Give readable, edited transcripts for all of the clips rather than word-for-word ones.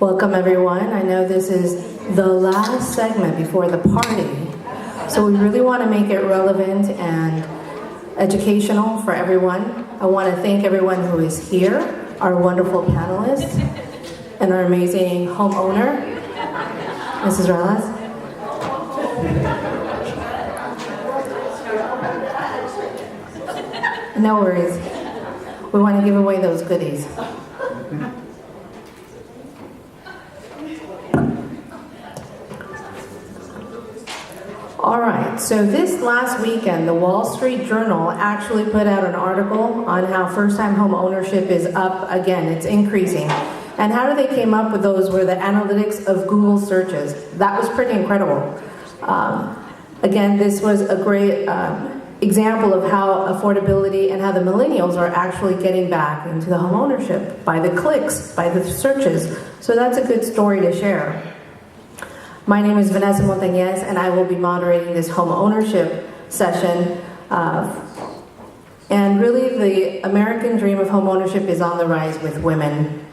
Welcome everyone. I know this is the last segment before the party, so we really want to make it relevant and educational for everyone. I want to thank everyone who is here, our wonderful panelists, and our amazing homeowner, Mrs. Ralas. No worries. We want to give away those goodies. All right, so this last weekend, the Wall Street Journal actually put out an article on how first-time home ownership is up again. It's increasing. And how they came up with those were the analytics of Google searches. That was pretty incredible. Again, this was a great example of how affordability and how the millennials are actually getting back into the home ownership by the clicks, by the searches. So that's a good story to share. My name is Vanessa Montañez, and I will be moderating this home ownership session. And really, the American dream of home ownership is on the rise with women.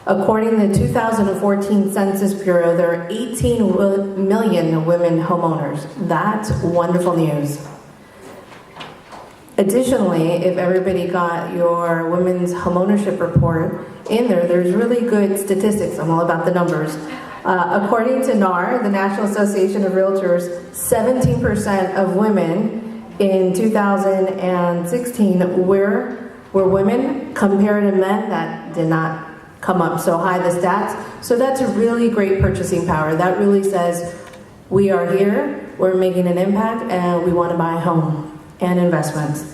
According to the 2014 Census Bureau, there are 18 million women homeowners. That's wonderful news. Additionally, if everybody got your Women's Homeownership Report in there, there's really good statistics. I'm all about the numbers. According to NAR, the National Association of Realtors, 17% of women in 2016 were women compared to men. That did not come up so high, the stats. So that's a really great purchasing power. That really says we are here, we're making an impact, and we want to buy a home and investments.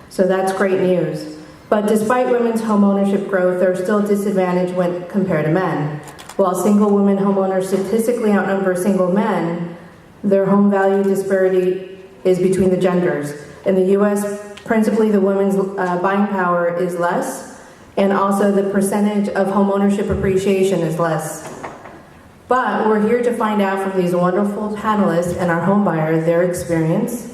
So that's great news. But despite women's home ownership growth, they're still disadvantaged when compared to men. While single women homeowners statistically outnumber single men, their home value disparity is between the genders. In the US, principally the women's buying power is less, and also the percentage of home ownership appreciation is less. But we're here to find out from these wonderful panelists and our home buyers their experience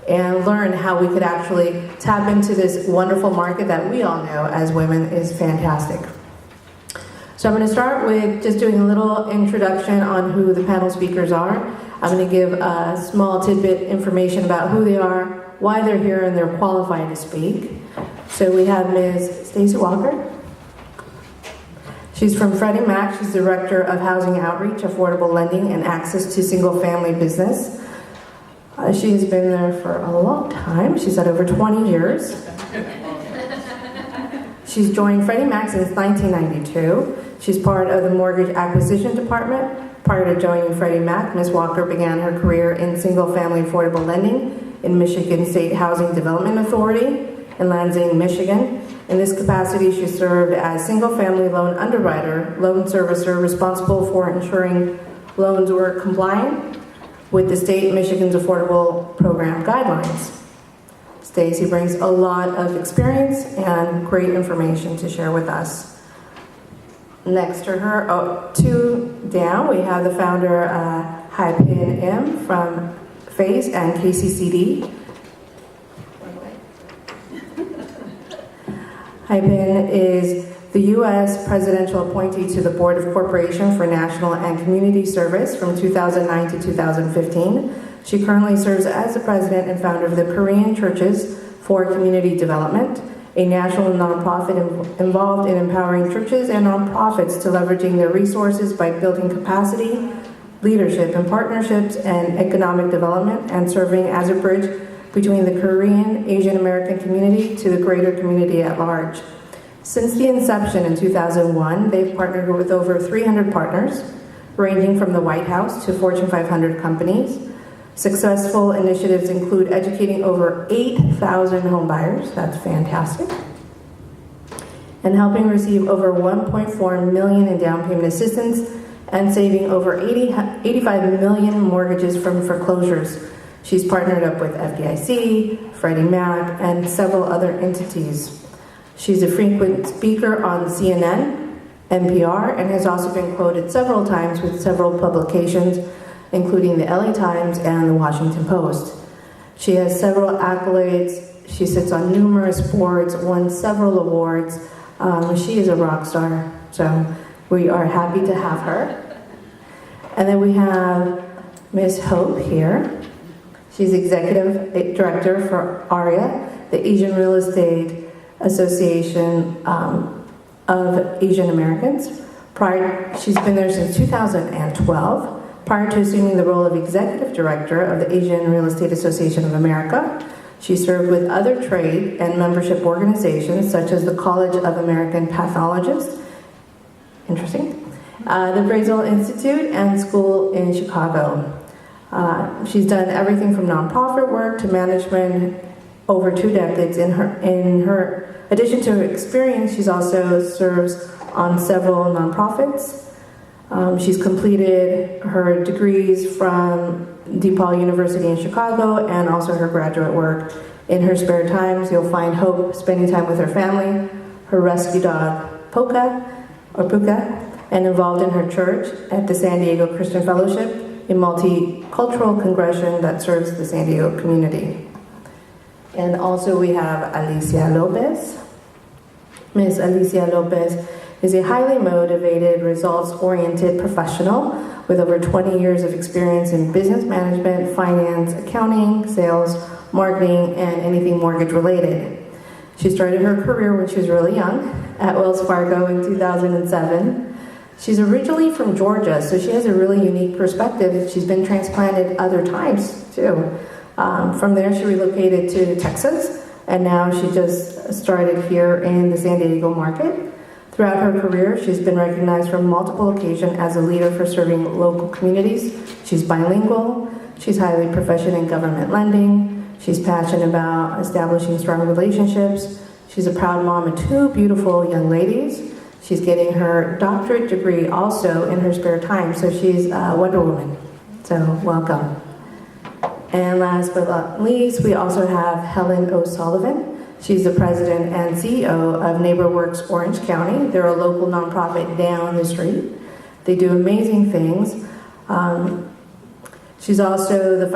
and learn how we could actually tap into this wonderful market that we all know as women is fantastic. So I'm going to start with just doing a little introduction on who the panel speakers are. I'm going to give a small tidbit information about who they are, why they're here, and they're qualified to speak. So we have Ms. Stacey Walker. She's from Freddie Mac. She's Director of Housing Outreach, Affordable Lending, and Access to Single-Family Business. She has been there for a long time. She's had over 20 years. She's joined Freddie Mac since 1992. She's part of the Mortgage Acquisition Department. Prior to joining Freddie Mac, Ms. Walker began her career in single-family affordable lending in Michigan State Housing Development Authority in Lansing, Michigan. In this capacity, she served as single-family loan underwriter, loan servicer, responsible for ensuring loans were compliant with the state Michigan's affordable program guidelines. Stacey brings a lot of experience and great information to share with us. Next to her, two down, we have the founder, Hai-Pin Im from FACE and KCCD. Hai-Pin is the U.S. presidential appointee to the Board of Corporation for National and Community Service from 2009 to 2015. She currently serves as the president and founder of the Korean Churches for Community Development, a national nonprofit involved in empowering churches and nonprofits to leveraging their resources by building capacity, leadership, and partnerships and economic development, and serving as a bridge between the Korean Asian American community to the greater community at large. Since the inception in 2001, they've partnered with over 300 partners, ranging from the White House to Fortune 500 companies. Successful initiatives include educating over 8,000 homebuyers, that's fantastic, and helping receive over $1.4 million in down payment assistance and saving over 85 million mortgages from foreclosures. She's partnered up with FDIC, Freddie Mac, and several other entities. She's a frequent speaker on CNN, NPR, and has also been quoted several times with several publications, including the LA Times and the Washington Post. She has several accolades. She sits on numerous boards, won several awards. She is a rock star. So We are happy to have her. And then we have Ms. Hope here. She's Executive Director for ARIA, the Asian Real Estate Association of Asian Americans. She's been there since 2012. Prior to assuming the role of Executive Director of the Asian Real Estate Association of America, she served with other trade and membership organizations such as the College of American Pathologists, interesting, the Brazel Institute and School in Chicago. She's done everything from nonprofit work to management over 2 decades. In her addition to her experience, she's also serves on several nonprofits. She's completed her degrees from DePaul University in Chicago and also her graduate work. In her spare times, you'll find Hope spending time with her family, her rescue dog, Puka, and involved in her church at the San Diego Christian Fellowship, a multicultural congregation that serves the San Diego community. And also we have Alicia Lopez. Ms. Alicia Lopez is a highly motivated, results-oriented professional with over 20 years of experience in business management, finance, accounting, sales, marketing, and anything mortgage-related. She started her career when she was really young at Wells Fargo in 2007. She's originally from Georgia, so she has a really unique perspective. She's been transplanted other times, too. From there, she relocated to Texas, and now she just started here in the San Diego market. Throughout her career, she's been recognized from multiple occasions as a leader for serving local communities. She's bilingual. She's highly proficient in government lending. She's passionate about establishing strong relationships. She's a proud mom of 2 beautiful young ladies. She's getting her doctorate degree also in her spare time, so she's a Wonder Woman. So welcome. And last but not least, we also have Helen O'Sullivan. She's the president and CEO of NeighborWorks Orange County. They're a local nonprofit down the street. They do amazing things. She's also the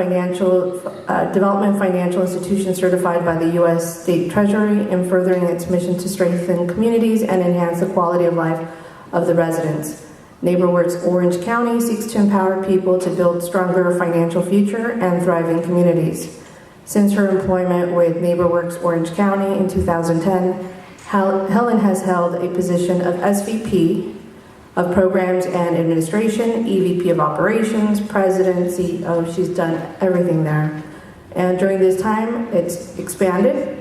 Development Financial Institution certified by the U.S. State Treasury in furthering its mission to strengthen communities and enhance the quality of life of the residents. NeighborWorks Orange County seeks to empower people to build stronger financial future and thriving communities. Since her employment with NeighborWorks Orange County in 2010, Helen has held a position of SVP of Programs and Administration, EVP of Operations, President, CEO. She's done everything there. And during this time, it's expanded.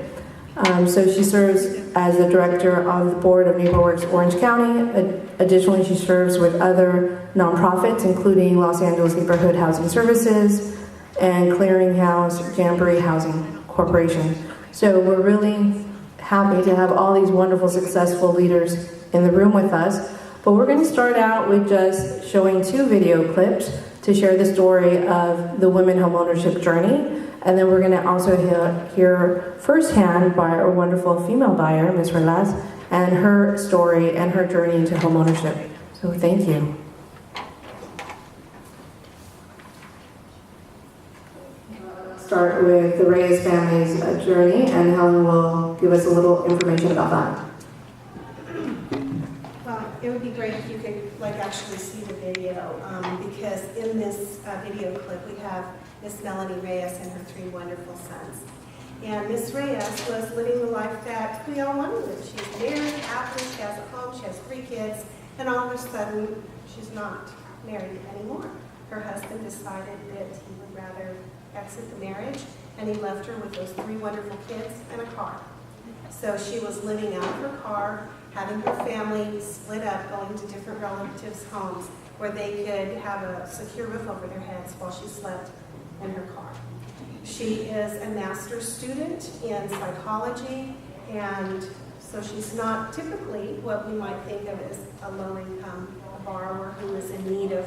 So she serves as the director of the board of NeighborWorks Orange County. Additionally, she serves with other nonprofits, including Los Angeles Neighborhood Housing Services, and Clearinghouse Jamboree Housing Corporation. So we're really happy to have all these wonderful, successful leaders in the room with us. But we're going to start out with just showing 2 video clips to share the story of the women homeownership journey. And then we're going to also hear firsthand by our wonderful female buyer, Ms. Relas, and her story and her journey into homeownership. So thank you. Start with the Reyes family's journey, and Helen will give us a little information about that. Well, it would be great if you could actually see the video, because in this video clip we have Miss Melanie Reyes and her 3 wonderful sons. And Miss Reyes was living the life that we all want to live. She's married, happy, she has a home, she has 3 kids, and all of a sudden she's not married anymore. Her husband decided that he would rather exit the marriage, and he left her with those 3 wonderful kids and a car. So she was living out of her car, having her family split up, going to different relatives' homes where they could have a secure roof over their heads while she slept in her car. She is a master's student in psychology, and so she's not typically what we might think of as a low-income borrower who is in need of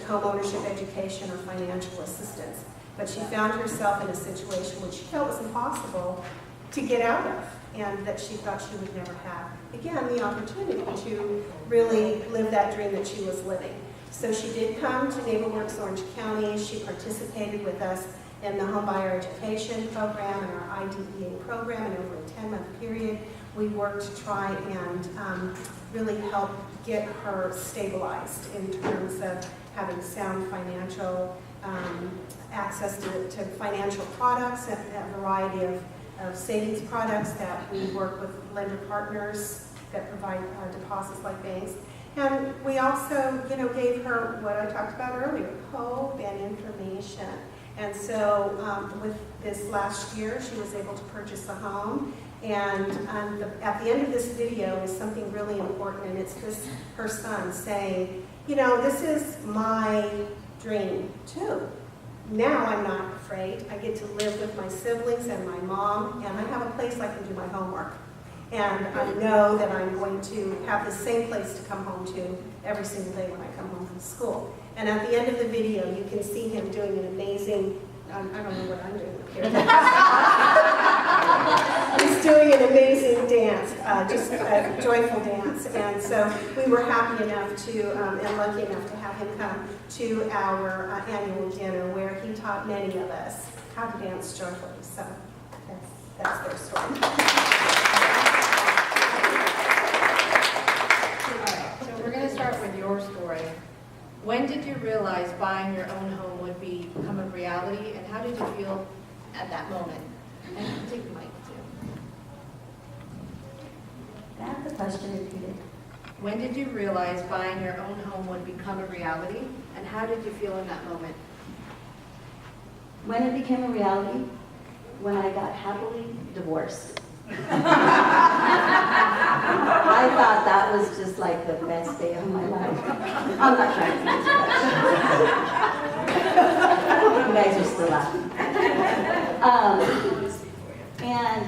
home ownership education or financial assistance. But she found herself in a situation which she felt was impossible to get out of, and that she thought she would never have, again, the opportunity to really live that dream that she was living. So she did come to NeighborWorks Orange County. She participated with us in the Homebuyer Education Program and our IDEA program, and over a 10-month period, we work to try and really help get her stabilized in terms of having sound financial access to financial products, a variety of savings products that we work with lender partners that provide deposits like banks. And we also, gave her what I talked about earlier, hope and information. And so with this last year, she was able to purchase a home. And at the end of this video is something really important, and it's her son saying, this is my dream too. Now I'm not afraid. I get to live with my siblings and my mom, and I have a place I can do my homework. And I know that I'm going to have the same place to come home to every single day when I come home from school. And at the end of the video, you can see him doing an amazing, I don't know what I'm doing up here. He's doing an amazing dance, just a joyful dance. And so we were happy enough to, and lucky enough to have him come to our annual dinner where he taught many of us how to dance joyfully. So that's their story. So we're going to start with your story. When did you realize buying your own home would become a reality, and how did you feel at that moment? And you can take the mic too. Can I have the question repeated? When did you realize buying your own home would become a reality, and how did you feel in that moment? When it became a reality, when I got happily divorced. I thought that was just like the best day of my life. I'm not trying to be too much. You guys are still laughing. And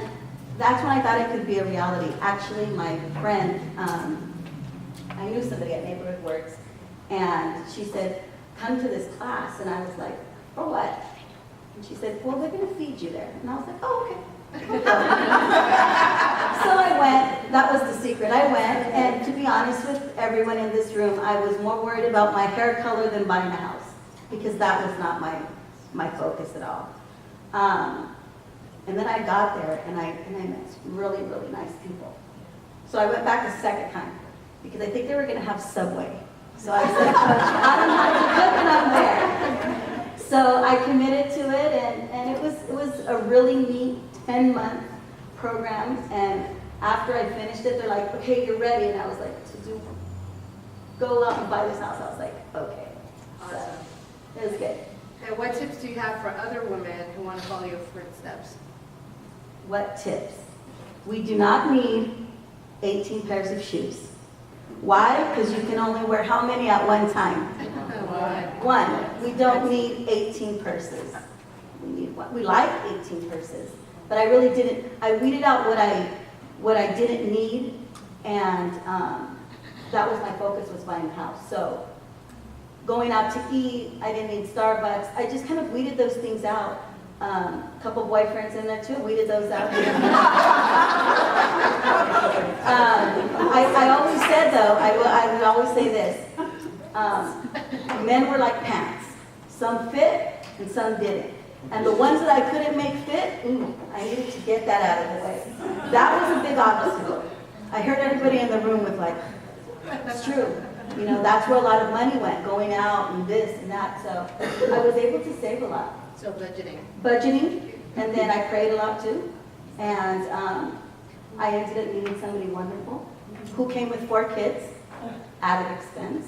that's when I thought it could be a reality. Actually, my friend, I knew somebody at Neighborhood Works, and she said, come to this class. And I was like, for what? And she said, well, they're going to feed you there. And I was like, oh, okay. So I went. That was the secret. I went, and to be honest with everyone in this room, I was more worried about my hair color than buying a house, because that was not my focus at all. And then I got there, and I met really, really nice people. So I went back a second time, because I think they were going to have Subway. So I said, Coach, I don't know how to cook, and I'm there. So I committed to it, and it was a really neat 10-month program. And after I finished it, they're like, okay, you're ready. And I was like, go out and buy this house. I was like, okay. Awesome. So it was good. And what tips do you have for other women who want to follow your footsteps? What tips? We do not need 18 pairs of shoes. Why? Because you can only wear how many at one time? One. We don't need 18 purses. We need one. We like 18 purses, but I really didn't. I weeded out what I didn't need, and that was my focus, was buying a house. So going out to eat, I didn't need Starbucks. I just kind of weeded those things out. A couple boyfriends in there too, weeded those out. I always said though, I would always say this, men were like pants. Some fit and some didn't. And the ones that I couldn't make fit, I needed to get that out of the way. That was a big obstacle. I heard everybody in the room was like, it's true. You know, that's where a lot of money went, going out and this and that. So I was able to save a lot. So budgeting. Budgeting, and then I prayed a lot too. And I ended up meeting somebody wonderful who came with 4 kids out of expense.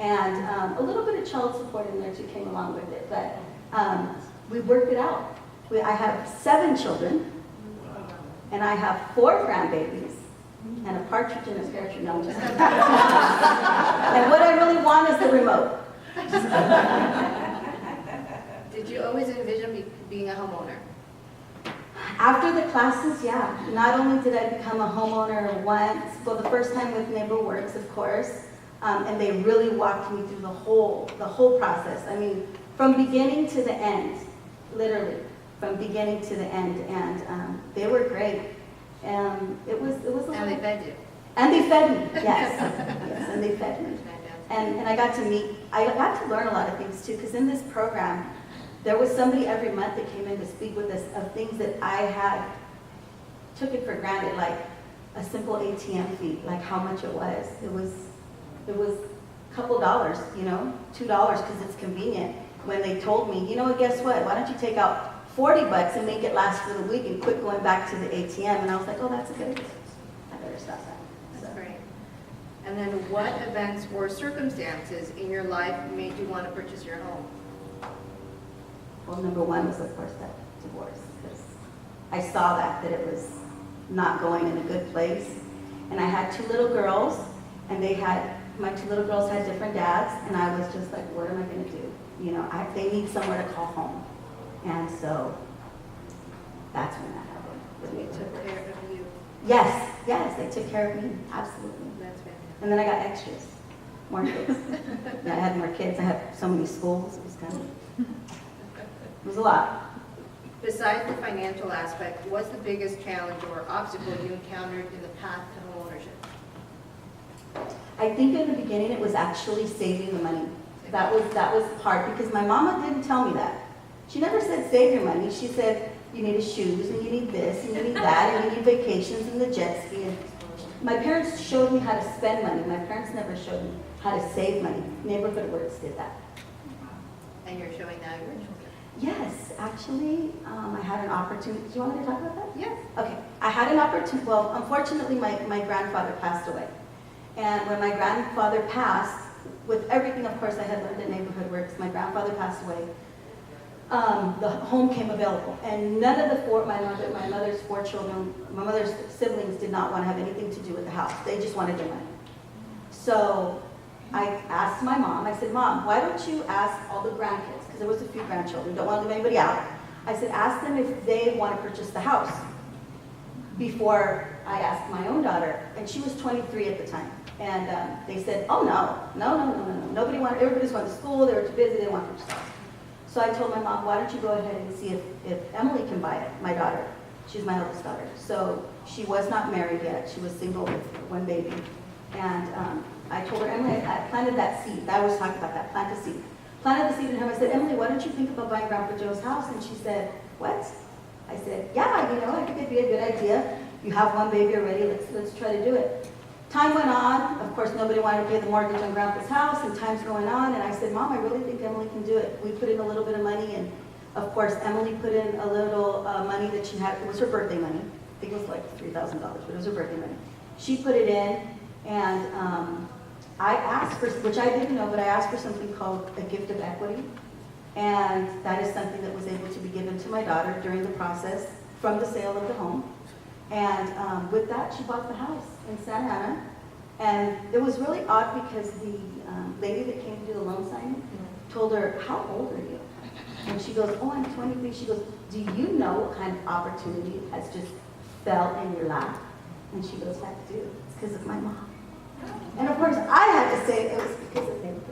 And a little bit of child support in there too came along with it. But we worked it out. I have 7 children, and I have 4 grandbabies, and a partridge in a pear tree. No, I'm just kidding. And what I really want is the remote. Did you always envision being a homeowner? After the classes, yeah. Not only did I become a homeowner once, well, the first time with Neighbor Works, of course, and they really walked me through the whole process. I mean, from beginning to the end, literally, from beginning to the end, and they were great. It was a lot. And they fed you. And they fed me, yes, yes, and they fed me. And I got to learn a lot of things too, because in this program, there was somebody every month that came in to speak with us of things that I had took it for granted, like a simple ATM fee, like how much it was. It was a couple dollars, you know, $2 because it's convenient. When they told me, you know what, guess what? Why don't you take out $40 and make it last for the week and quit going back to the ATM? And I was like, oh, that's a good idea. I better stop that. That's great. And then what events or circumstances in your life made you want to purchase your home? Well, number one was, of course, that divorce, because I saw that it was not going in a good place. And I had 2 little girls, and my 2 little girls had different dads, and I was just like, what am I going to do? You know, they need somewhere to call home. And so that's when that happened. They took care of you. Yes, they took care of me, absolutely. That's fantastic. And then I got extras, more kids. Yeah, I had more kids. I had so many schools. It was kind of, it was a lot. Besides the financial aspect, what's the biggest challenge or obstacle you encountered in the path to homeownership? I think in the beginning it was actually saving the money. That was hard because my mama didn't tell me that. She never said save your money. She said you need shoes and you need this and you need that and you need vacations and the jet ski. And my parents showed me how to spend money. My parents never showed me how to save money. Neighborhood Works did that. And you're showing that your children. Yes, actually, I had an opportunity. Do you want me to talk about that? Yes. Okay, I had an opportunity. Well, unfortunately, my grandfather passed away. And when my grandfather passed, with everything, of course, I had learned at Neighborhood Works, my grandfather passed away. The home came available, and none of my mother's 4 children, my mother's siblings did not want to have anything to do with the house. They just wanted their money. So I asked my mom, I said, Mom, why don't you ask all the grandkids, because there was a few grandchildren, don't want to leave anybody out. I said, ask them if they want to purchase the house before I asked my own daughter, and she was 23 at the time. And they said, oh, no. Nobody wanted, everybody's going to school, they were too busy, they didn't want to purchase the house. So I told my mom, why don't you go ahead and see if Emily can buy it, my daughter. She's my eldest daughter. So she was not married yet. She was single with 1 baby. And I told her, Emily, I planted that seed. I always talk about that, plant a seed. Planted the seed in her. I said, Emily, why don't you think about buying Grandpa Joe's house? And she said, what? I said, yeah, you know, I think it'd be a good idea. You have 1 baby already. Let's try to do it. Time went on. Of course, nobody wanted to pay the mortgage on Grandpa's house, and time's going on. And I said, Mom, I really think Emily can do it. We put in a little bit of money, and of course, Emily put in a little money that she had. It was her birthday money. I think it was like $3,000, but it was her birthday money. She put it in, and I asked for, which I didn't know, but I asked for something called a gift of equity. And that is something that was able to be given to my daughter during the process from the sale of the home. And with that, she bought the house in Santa Ana. And it was really odd because the lady that came to do the loan signing told her, how old are you? And she goes, oh, I'm 23. She goes, do you know what kind of opportunity has just fell in your lap? And she goes, I do. It's because of my mom. And of course, I had to say it was because of him.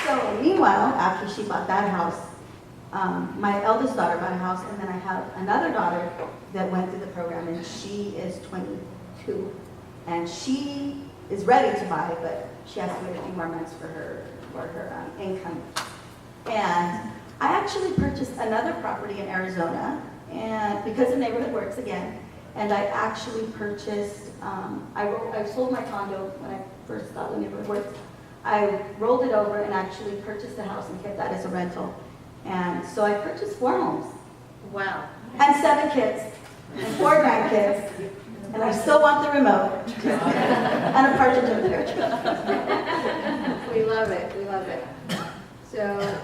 So meanwhile, after she bought that house, my eldest daughter bought a house, and then I have another daughter that went through the program, and she is 22, and she is ready to buy, but she has to wait a few more months for her income. And I actually purchased another property in Arizona, and because of Neighborhood Works again, and I actually purchased, I sold my condo when I first got the Neighborhood Works. I rolled it over and actually purchased a house and kept that as a rental. And so I purchased 4 homes. Wow. And 7 kids, and 4 grandkids, and I still want the remote, and a partridge in the pear tree. We love it. We love it. So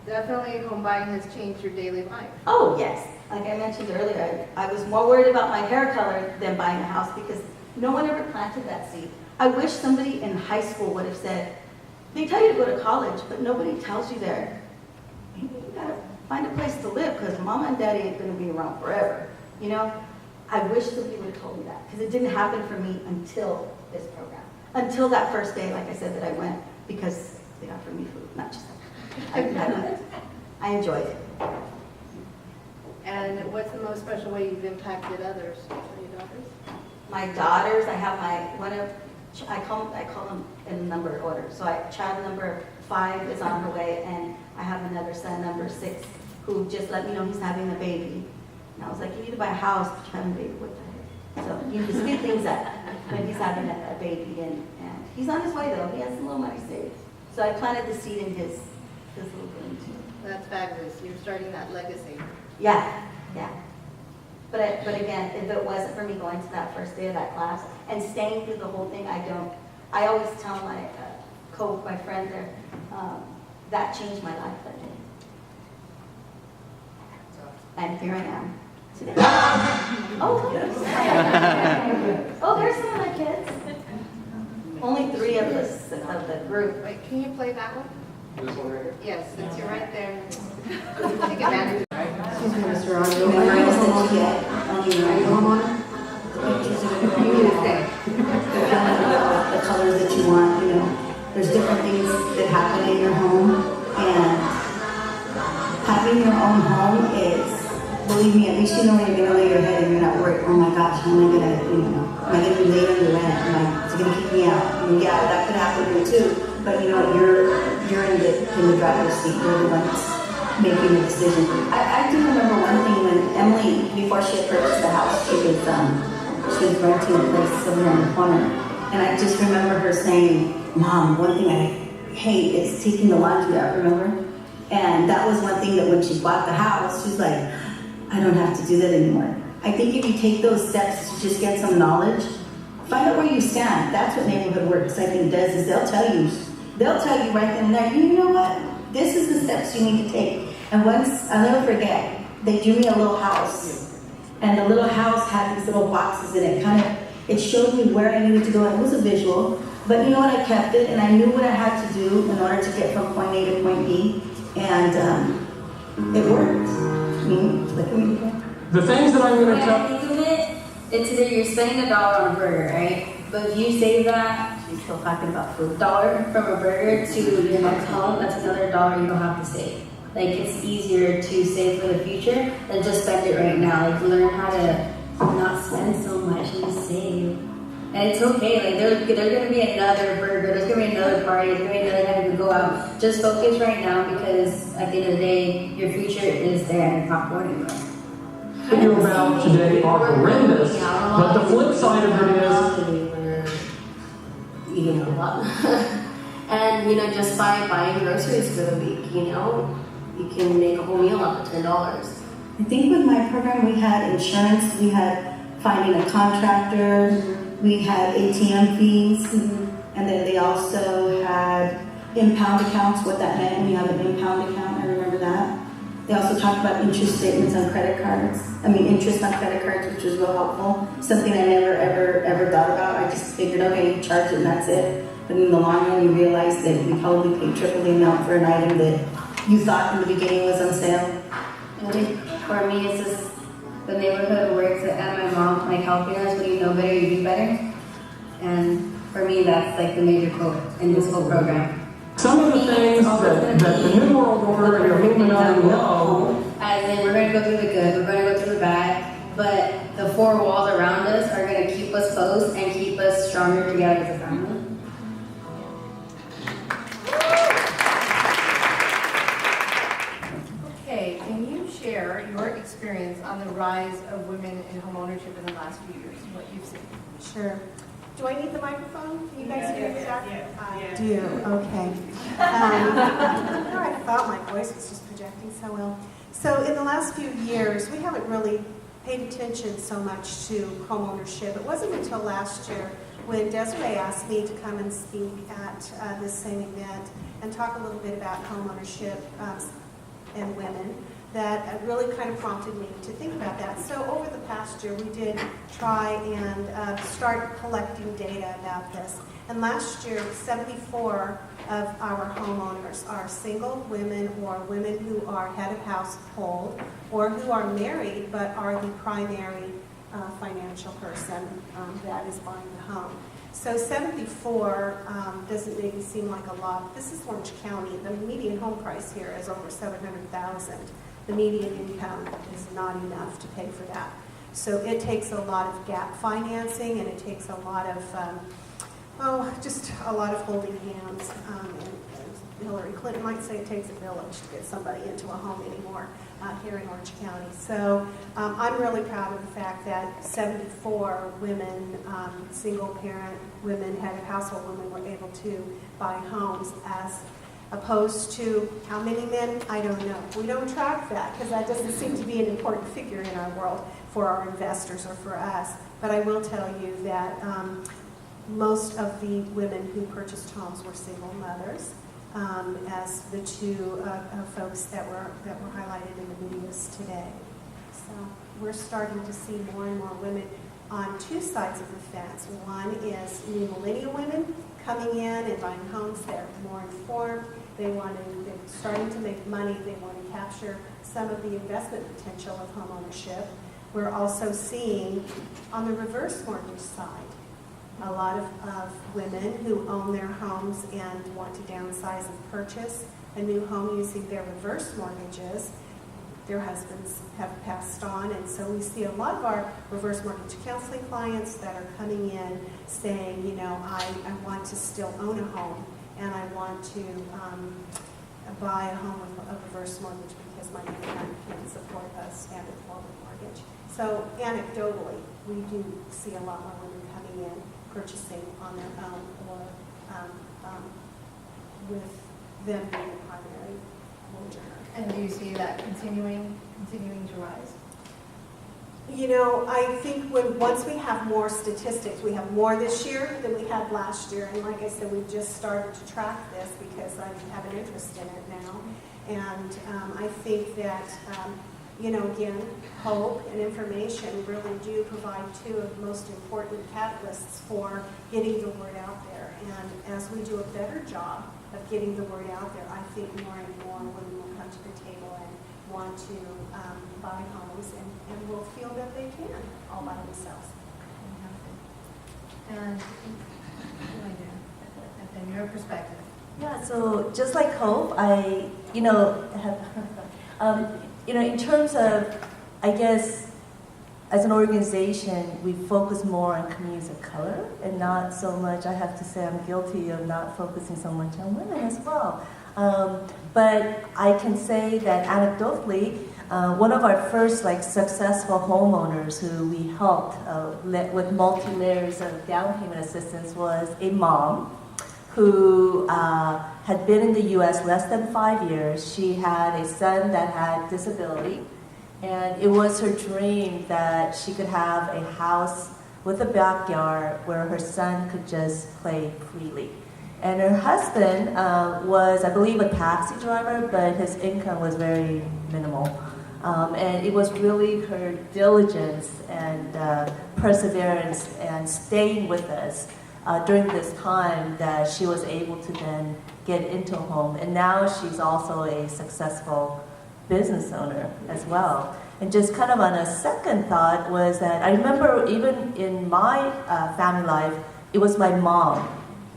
definitely home buying has changed your daily life. Oh, yes. Like I mentioned earlier, I was more worried about my hair color than buying a house because no one ever planted that seed. I wish somebody in high school would have said, they tell you to go to college, but nobody tells you there. You gotta find a place to live because mama and daddy ain't gonna be around forever. You know, I wish somebody would have told me that because it didn't happen for me until this program. Until that first day, like I said, that I went because they offered me food, not just I enjoyed it. And what's the most special way you've impacted others? Your daughters? My daughters, I have I call them in number order. So child number 5 is on her way, and I have another son, number 6, who just let me know he's having a baby. And I was like, you need to buy a house, but you're having a baby, what the heck? So you can speed things up when he's having a baby, and he's on his way though. He has a little money saved. So I planted the seed in his little room too. That's fabulous. You're starting that legacy. Yeah, yeah. But again, if it wasn't for me going to that first day of that class and staying through the whole thing, I always tell my friend there, that changed my life that day. And here I am today. Oh, there's some of my kids. Only 3 of us of the group. Wait, can you play that one? This one right here? Yes, since you're right there. Take advantage. Excuse me, Mr. Rondo. You Are you a remember homeowner? yet? Are you a homeowner? You need to stay. The colors that you want, you know. There's different things that happen in your home, and having your own home is, believe me, at least you know when you're gonna lay your head and you're not worried, oh my gosh, how am I gonna, am I gonna be late on the rent? Is it gonna kick me out? I mean, yeah, that could happen here too, but you know, you're in the driver's seat, you're the one that's making the decision. I do remember one thing when Emily, before she had purchased the house, she was renting a place over in the corner, and I just remember her saying, Mom, one thing I hate is taking the laundry out, remember? And that was one thing that when she bought the house, she's like, I don't have to do that anymore. I think if you take those steps to just get some knowledge, find out where you stand. That's what neighborhood works, I think, does, is they'll tell you right then and there, you know what? This is the steps you need to take. And once, I'll never forget, they drew me a little house. And the little house had these little boxes in it. It showed me where I needed to go. It was a visual. But you know what, I kept it, and I knew what I had to do in order to get from point A to point B. And it worked. Look at me. The things that I'm going to When tell. I think of it, it's either you're spending $1 on a burger, right? But if you save that She's still talking about food. $1 from a burger to your next home, that's another $1 you don't have to save. Like, it's easier to save for the future than just spend it right now. Like, learn how to not spend so much and just save. And it's okay, like there's gonna be another burger, there's gonna be another party, there's gonna be another time to go out. Just focus right now, because at the end of the day, your future is there and it's not going anywhere. You about today are horrendous, but the flip side of it is Eating a lot. And just by buying groceries for the week, you can make a whole meal off of $10. I think with my program, we had insurance, we had finding a contractor, we had ATM fees, and then they also had impound accounts, what that meant when you have an impound account, I remember that. They also talked about interest statements on credit cards. Interest on credit cards, which was real helpful. Something I never, ever thought about. I just figured, okay, you charge it and that's it. But in the long run, you realize that you probably paid triple the amount for an item that you thought in the beginning was on sale. I think for me, it's just the neighborhood works, and my mom helping us. When you know better, you do better. And for me, that's like the major quote in this whole program. some of the things that the New World Order and the Illuminati know. As in, we're going to go through the good, we're going to go through the bad, but the 4 walls around us are going to keep us close and keep us stronger together as a family. Okay, can you share your experience on the rise of women in homeownership in the last few years, what you've seen? Sure. Do I need the microphone? Can you guys hear me that? Yes. I do, okay. I thought my voice was just projecting so well. So in the last few years, we haven't really paid attention so much to homeownership. It wasn't until last year when Desiree asked me to come and speak at this same event and talk a little bit about homeownership and women that really kind of prompted me to think about that. So over the past year, we did try and start collecting data about this. And last year, 74 of our homeowners are single women or women who are head of household or who are married but are the primary financial person that is buying the home. So 74 doesn't maybe seem like a lot. This is Orange County. The median home price here is over $700,000. The median income is not enough to pay for that. So it takes a lot of gap financing, and it takes a lot of, just a lot of holding hands. And Hillary Clinton might say it takes a village to get somebody into a home anymore. here in Orange County. So I'm really proud of the fact that 74 women, single parent women, head of household women, were able to buy homes, as opposed to how many men? I don't know. We don't track that because that doesn't seem to be an important figure in our world for our investors or for us. But I will tell you that most of the women who purchased homes were single mothers, as the two folks that were highlighted in the videos today. So we're starting to see more and more women on two sides of the fence. One is new millennial women coming in and buying homes. They're more informed. They're starting to make money. They want to capture some of the investment potential of home ownership. We're also seeing on the reverse mortgage side a lot of women who own their homes and want to downsize and purchase a new home using their reverse mortgages. Their husbands have passed on, and so we see a lot of our reverse mortgage counseling clients that are coming in saying, you know, I want to still own a home, and I want to buy a home with a reverse mortgage because my income can support a standard forward mortgage. So anecdotally, we do see a lot more women coming in, purchasing on their own, or with them being the primary mortgage owner. And do you see that continuing to rise? You know, I think once we have more statistics, we have more this year than we had last year. And like I said, we've just started to track this because I have an interest in it now. And I think that, you know, again, hope and information really do provide two of the most important catalysts for getting the word out there. And as we do a better job of getting the word out there, I think more and more women will come to the table and want to buy homes and will feel that they can all by themselves. And in your perspective. Yeah, so just like Hope, I, have, in terms of, I guess, as an organization, we focus more on communities of color and not so much, I have to say I'm guilty of not focusing so much on women as well. But I can say that anecdotally, one of our first successful homeowners who we helped with multi-layers of down payment assistance was a mom who had been in the U.S. less than 5 years. She had a son that had disability, and it was her dream that she could have a house with a backyard where her son could just play freely. And her husband was, I believe, a taxi driver, but his income was very minimal. And it was really her diligence and perseverance and staying with us during this time that she was able to then get into a home. And now she's also a successful business owner as well. And just kind of on a second thought was that I remember even in my family life, it was my mom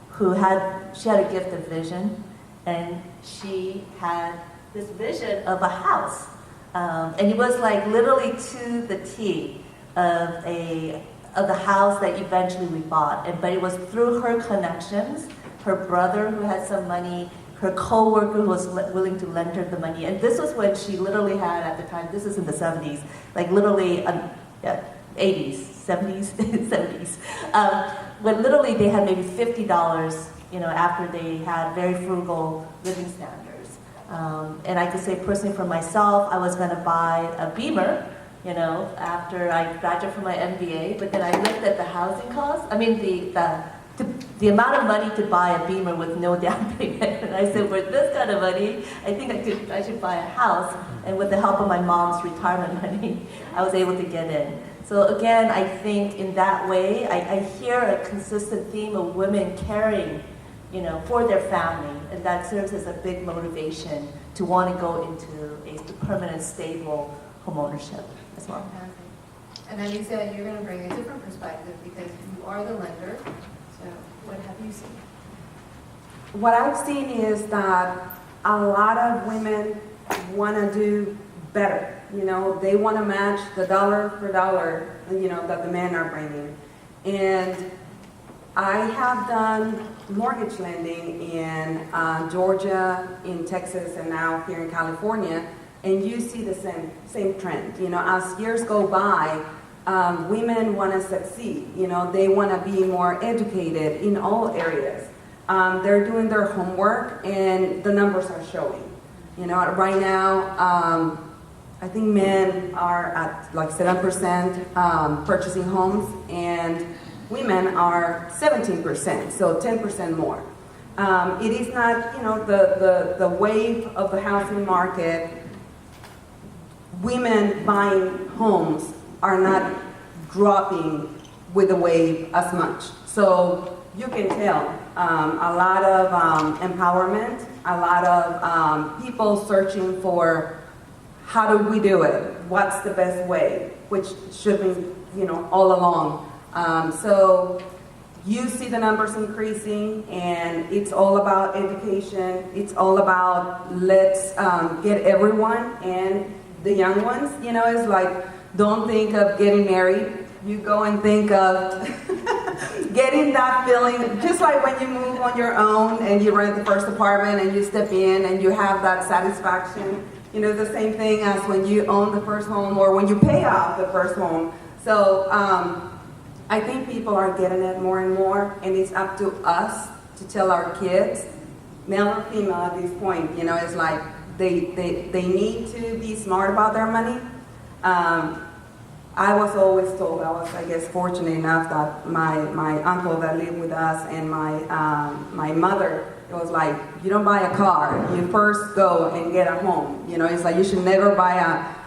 who had a gift of vision, and she had this vision of a house. And it was literally to the T of the house that eventually we bought. But it was through her connections, her brother who had some money, her co-worker who was willing to lend her the money. And this was when she literally had, at the time, this is in the 70s, literally 80s, 70s, 70s. When literally they had maybe $50, after they had very frugal living standards. And I could say personally for myself, I was gonna buy a Beamer, after I graduated from my MBA, but then I looked at the housing costs. I mean, the amount of money to buy a Beamer with no down payment. And I said, with this kind of money, I think I should buy a house. And with the help of my mom's retirement money, I was able to get in. So again, I think in that way, I hear a consistent theme of women caring, for their family, and that serves as a big motivation to want to go into a permanent, stable homeownership as well. And then you said you're going to bring a different perspective because you are the lender. So what have you seen? What I've seen is that a lot of women want to do better. They want to match the dollar for dollar, that the men are bringing. And I have done mortgage lending in Georgia, in Texas, and now here in California. And you see the same trend. You know, as years go by, women want to succeed. You know, they want to be more educated in all areas. They're doing their homework, and the numbers are showing. You know, right now, I think men are at like 7% purchasing homes, and women are 17%, so 10% more. It is not, you know, the wave of the housing market. Women buying homes are not dropping with the wave as much. So you can tell a lot of empowerment, a lot of people searching for how do we do it? What's the best way? Which should be, you know, all along. So you see the numbers increasing, and it's all about education. It's all about let's get everyone, and the young ones, you know, it's like, don't think of getting married. You go and think of getting that feeling, just like when you move on your own and you rent the first apartment and you step in and you have that satisfaction. You know, the same thing as when you own the first home or when you pay off the first home. So I think people are getting it more and more, and it's up to us to tell our kids, male or female at this point, you know, it's like they need to be smart about their money. I was always told, I was, I guess, fortunate enough that my uncle that lived with us and my mother, it was like, you don't buy a car, you first go and get a home. You know, it's like you should never buy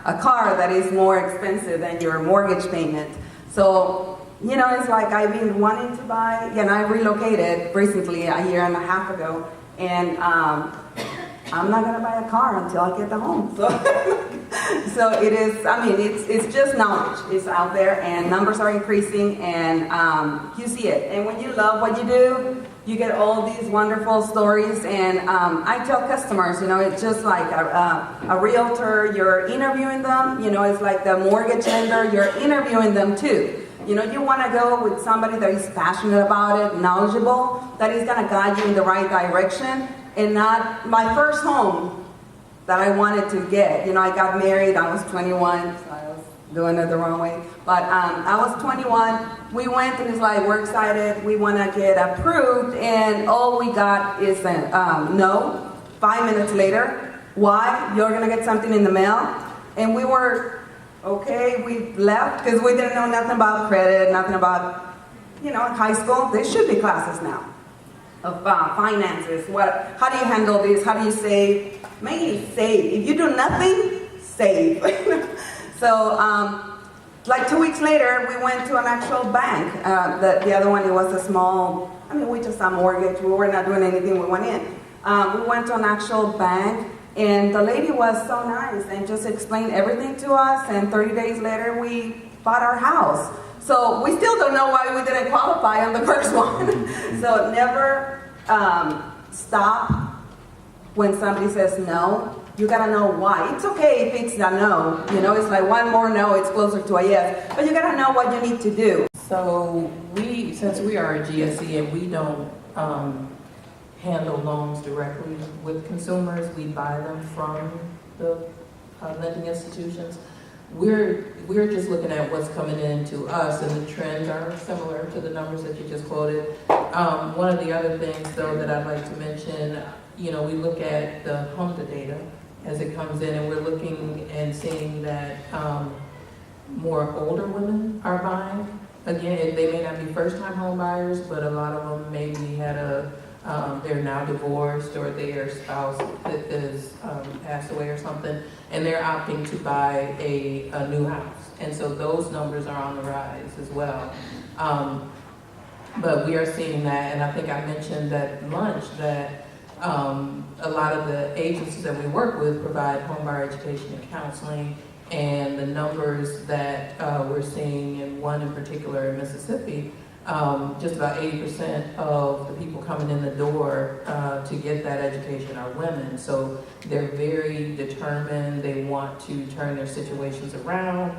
a car that is more expensive than your mortgage payment. So, you know, it's like I've been wanting to buy, and I relocated recently, a year and a half ago, and I'm not gonna buy a car until I get the home. So it is, I mean, it's just knowledge. It's out there, and numbers are increasing, and you see it. And when you love what you do, you get all these wonderful stories. And I tell customers, you know, it's just like a realtor, you're interviewing them. You know, it's like the mortgage lender, you're interviewing them too. You know, you want to go with somebody that is passionate about it, knowledgeable, that is going to guide you in the right direction, and not my first home that I wanted to get. You know, I got married, I was 21, so I was doing it the wrong way. But I was 21, we went and it's like, we're excited, we want to get approved, and all we got is a no. 5 minutes later, why? You're going to get something in the mail. And we were, okay, we left because we didn't know nothing about credit, nothing about, you know, in high school, there should be classes now of finances. How do you handle this? How do you save? Mainly save. If you do nothing, save. So, like 2 weeks later, we went to an actual bank. The other one, it was a small, I mean, we just had mortgage. We were not doing anything. We went in. We went to an actual bank, and the lady was so nice and just explained everything to us. And 30 days later, we bought our house. So we still don't know why we didn't qualify on the first one. So never stop when somebody says no. You gotta know why. It's okay if it's a no. You know, it's like one more no, it's closer to a yes. But you gotta know what you need to do. So since we are a GSE and we don't handle loans directly with consumers, we buy them from the lending institutions. We're just looking at what's coming in to us, and the trends are similar to the numbers that you just quoted. One of the other things, though, that I'd like to mention, you know, we look at the HMDA data as it comes in, and we're looking and seeing that more older women are buying. Again, they may not be first-time home buyers, but a lot of them maybe had they're now divorced, or their spouse is passed away or something, and they're opting to buy a new house. And so those numbers are on the rise as well. But we are seeing that, and I think I mentioned at lunch that a lot of the agencies that we work with provide home buyer education and counseling, and the numbers that we're seeing, in one in particular in Mississippi, just about 80% of the people coming in the door to get that education are women. So they're very determined. They want to turn their situations around.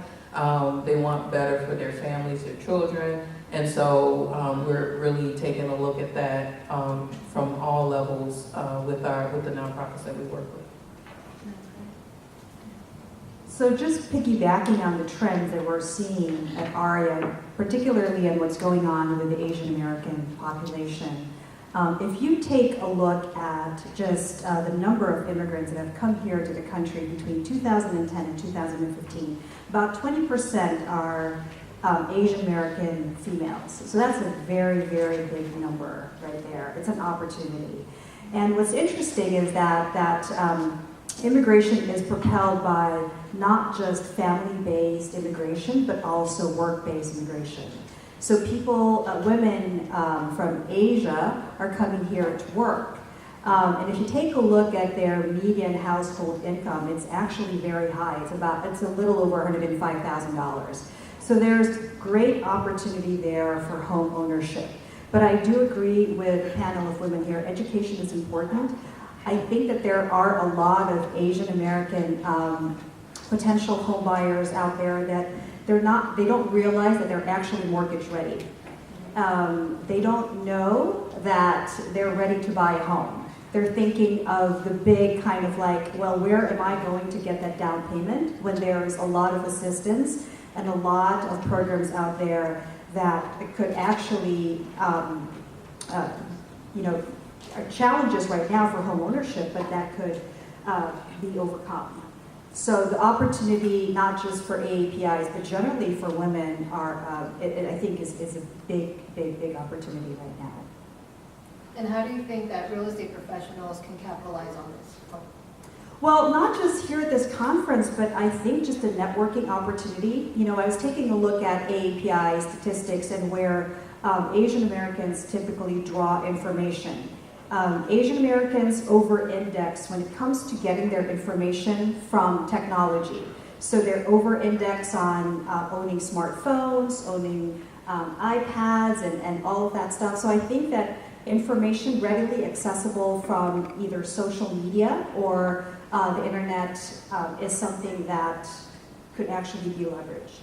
They want better for their families, their children. And so we're really taking a look at that from all levels with the nonprofits that we work with. So just piggybacking on the trends that we're seeing at ARIA, particularly in what's going on with the Asian American population, if you take a look at just the number of immigrants that have come here to the country between 2010 and 2015, about 20% are Asian American females. So that's a very, very big number right there. It's an opportunity. And what's interesting is that immigration is propelled by not just family-based immigration, but also work-based immigration. So people, women from Asia are coming here to work. And if you take a look at their median household income, it's actually very high. It's a little over $105,000. So there's great opportunity there for home ownership. But I do agree with the panel of women here, education is important. I think that there are a lot of Asian American potential home buyers out there that they don't realize that they're actually mortgage ready. They don't know that they're ready to buy a home. They're thinking of the big kind of like, well, where am I going to get that down payment when there's a lot of assistance and a lot of programs out there that could actually, are challenges right now for home ownership, but that could be overcome. So the opportunity, not just for AAPIs, but generally for women, I think is a big opportunity right now. And how do you think that real estate professionals can capitalize on this? Well, not just here at this conference, but I think just a networking opportunity. You know, I was taking a look at AAPI statistics and where Asian Americans typically draw information. Asian Americans over-index when it comes to getting their information from technology. So they're over-index on owning smartphones, owning iPads, and all of that stuff. So I think that information readily accessible from either social media or the internet is something that could actually be leveraged.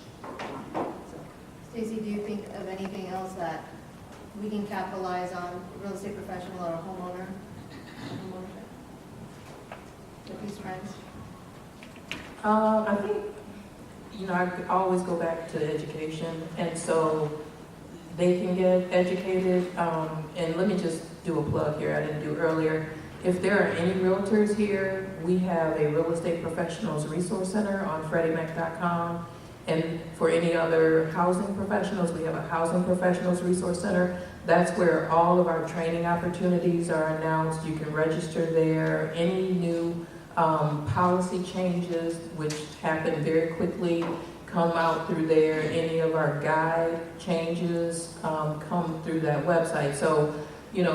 Stacey, do you think of anything else that we can capitalize on, real estate professional or a homeowner? With these trends? I think, I always go back to education, and so they can get educated. And let me just do a plug here, I didn't do earlier. If there are any realtors here, we have a real estate professionals resource center on FreddieMac.com. And for any other housing professionals, we have a housing professionals resource center. That's where all of our training opportunities are announced. You can register there. Any new policy changes, which happen very quickly, come out through there. Any of our guide changes come through that website. So,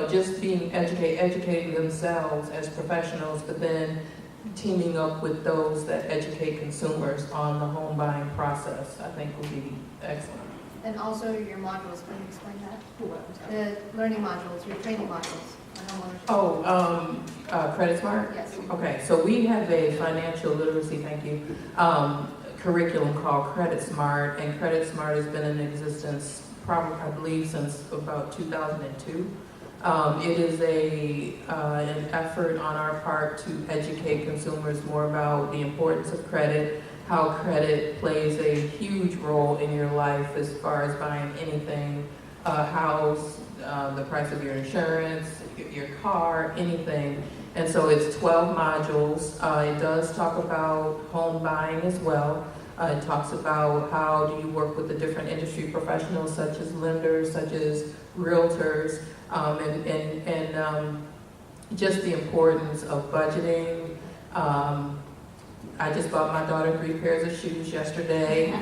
just being educating themselves as professionals, but then teaming up with those that educate consumers on the home buying process, I think will be excellent. And also your modules, can you explain that? The learning modules, your training modules on homeownership. Credit Smart? Yes. Okay, so we have a financial literacy, thank you, curriculum called Credit Smart, and Credit Smart has been in existence probably, I believe, since about 2002. It is an effort on our part to educate consumers more about the importance of credit, how credit plays a huge role in your life as far as buying anything, a house, the price of your insurance, your car, anything. And so it's 12 modules. It does talk about home buying as well. It talks about how do you work with the different industry professionals, such as lenders, such as realtors, and just the importance of budgeting. I just bought my daughter 3 pairs of shoes yesterday. I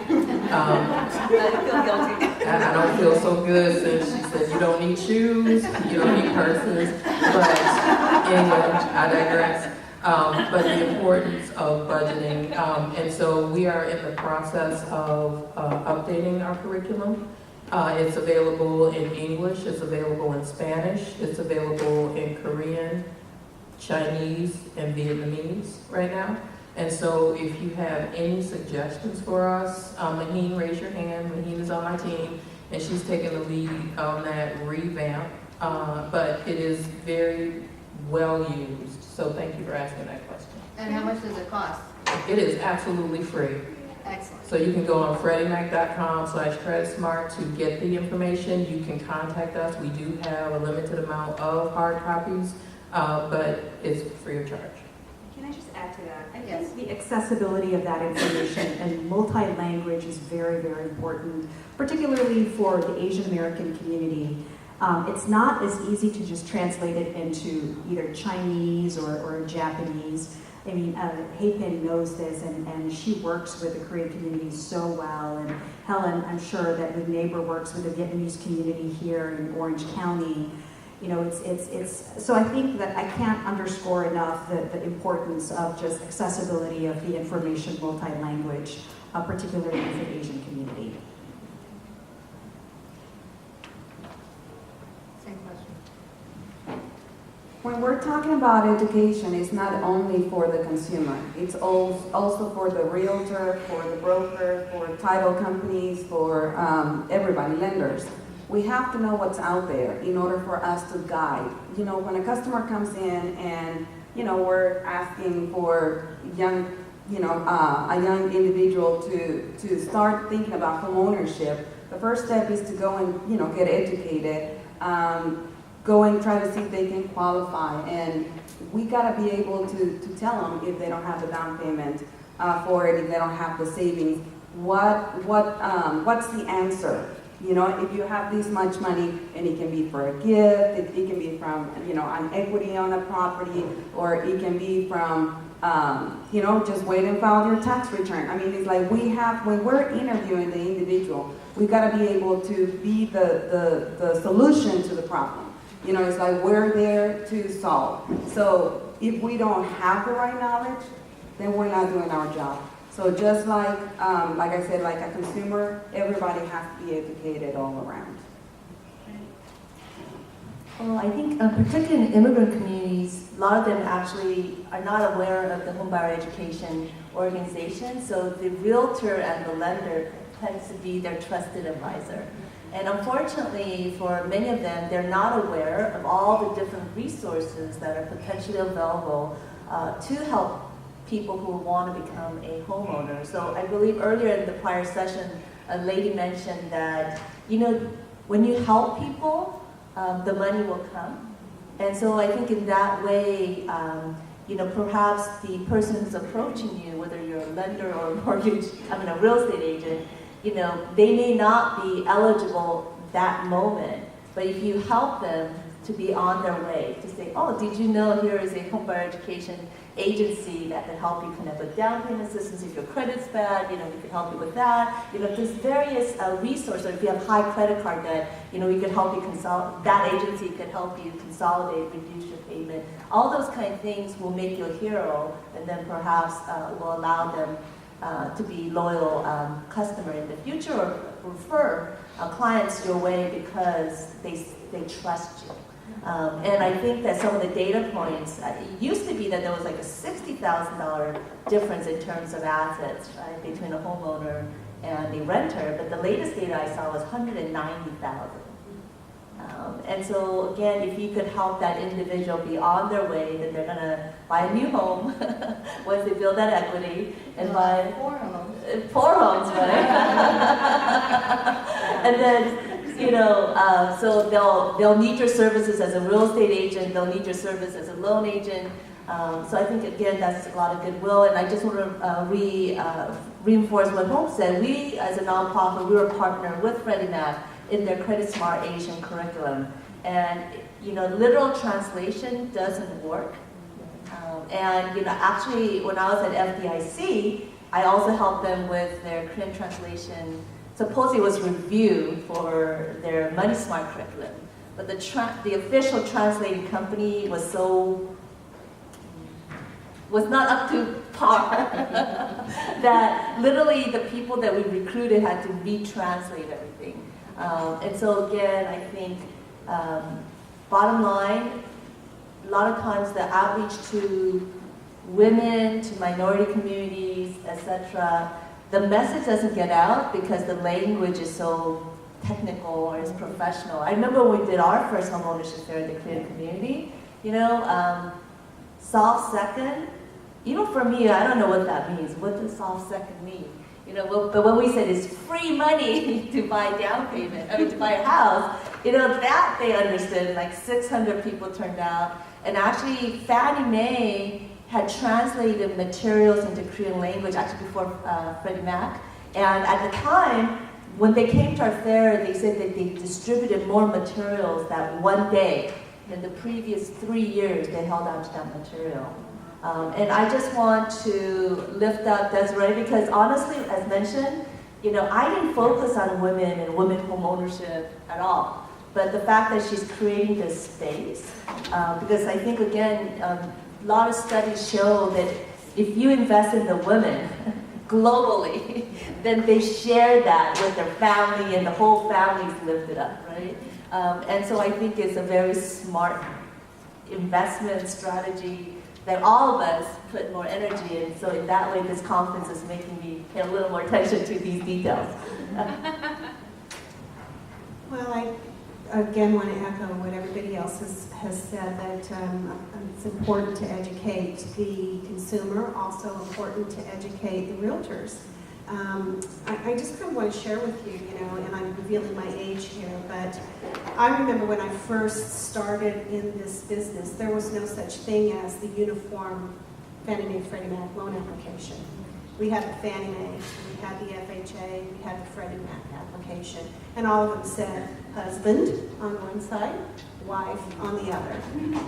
feel guilty. And I don't feel so good since she said you don't need shoes, you don't need purses. But anyway, I digress. But the importance of budgeting. And so we are in the process of updating our curriculum. It's available in English, it's available in Spanish, it's available in Korean, Chinese, and Vietnamese right now. And so if you have any suggestions for us, Maheen, raise your hand. Maheen is on my team, and she's taking the lead on that revamp. But it is very well used, so thank you for asking that question. And how much does it cost? It is absolutely free. Excellent. So you can go on freddieMac.com/creditsmart to get the information. You can contact us. We do have a limited amount of hard copies, but it's free of charge. Can I just add to that? I Yes. think the accessibility of that information and multi-language is very, very important, particularly for the Asian American community. It's not as easy to just translate it into either Chinese or Japanese. I mean, Haipin knows this, and she works with the Korean community so well. And Helen, I'm sure that with Neighbor works with the Vietnamese community here in Orange County. You know, it's so I think that I can't underscore enough the importance of just accessibility of the information multi-language, particularly for the Asian community. Same question. When we're talking about education, it's not only for the consumer. It's also for the realtor, for the broker, for title companies, for everybody, lenders. We have to know what's out there in order for us to guide. You know, when a customer comes in and, you know, we're asking for a young individual to start thinking about home ownership, the first step is to go and, you know, get educated. Go and try to see if they can qualify, and we gotta be able to tell them if they don't have the down payment for it, if they don't have the savings, what's the answer? You know, if you have this much money, and it can be for a gift, it can be from, you know, an equity on a property, or it can be from, you know, just wait and file your tax return. I mean, it's like when we're interviewing the individual, we gotta be able to be the solution to the problem. You know, it's like we're there to solve. So if we don't have the right knowledge, then we're not doing our job. So just like I said, like a consumer, everybody has to be educated all around. Well, I think particularly in immigrant communities, a lot of them actually are not aware of the homebuyer education organization. So the realtor and the lender tends to be their trusted advisor. And unfortunately, for many of them, they're not aware of all the different resources that are potentially available to help people who want to become a homeowner. So I believe earlier in the prior session, a lady mentioned that, you know, when you help people, the money will come. And so I think in that way, you know, perhaps the person who's approaching you, whether you're a lender or a real estate agent, you know, they may not be eligible that moment, but if you help them to be on their way, to say, oh, did you know here is a homebuyer education agency that can help you connect with down payment assistance if your credit's bad, you know, we can help you with that. You know, there's various resources. If you have high credit card debt, you know, we could help you that agency could help you consolidate, reduce your payment. All those kind of things will make you a hero, and then perhaps will allow them to be loyal customer in the future, or refer clients your way because they trust you. And I think that some of the data points, it used to be that there was like a $60,000 difference in terms of assets, right, between a homeowner and a renter, but the latest data I saw was $190,000. And so again, if you could help that individual be on their way, that they're gonna buy a new home once they build that equity and buy 4 homes, right? And then, you know, so they'll need your services as a real estate agent, they'll need your service as a loan agent. So I think again, that's a lot of goodwill, and I just want to reinforce what Hope said. We, as a nonprofit, we were partnered with Freddie Mac in their Credit Smart Asian curriculum. And, you know, literal translation doesn't work. And, you know, actually, when I was at FDIC, I also helped them with their Korean translation. Supposedly it was review for their Money Smart curriculum. But the official translating company was not up to par that literally the people that we recruited had to retranslate everything. And so again, I think bottom line, a lot of times the outreach to women, to minority communities, etc., the message doesn't get out because the language is so technical or is professional. I remember when we did our first homeownership fair in the Korean community, you know, soft second, even for me, I don't know what that means. What does soft second mean? But when we said it's free money to buy down payment, to buy a house, that they understood. Like 600 people turned out, and actually Fannie Mae had translated materials into Korean language actually before Freddie Mac. And at the time, when they came to our fair, they said that they distributed more materials that one day than the previous 3 years they held out to that material. And I just want to lift up Desiree because honestly, as mentioned, I didn't focus on women and women home ownership at all. But the fact that she's creating this space, because I think again, a lot of studies show that if you invest in the women globally, then they share that with their family and the whole family's lifted up, right? And so I think it's a very smart investment strategy that all of us put more energy in. So in that way, this conference is making me pay a little more attention to these details. Well, I again want to echo what everybody else has said, that it's important to educate the consumer, also important to educate the realtors. I just kind of want to share with you, and I'm revealing my age here, but I remember when I first started in this business, there was no such thing as the uniform Fannie Mae Freddie Mac loan application. We had the Fannie Mae, we had the FHA, we had the Freddie Mac application, and all of them said husband on one side, wife on the other.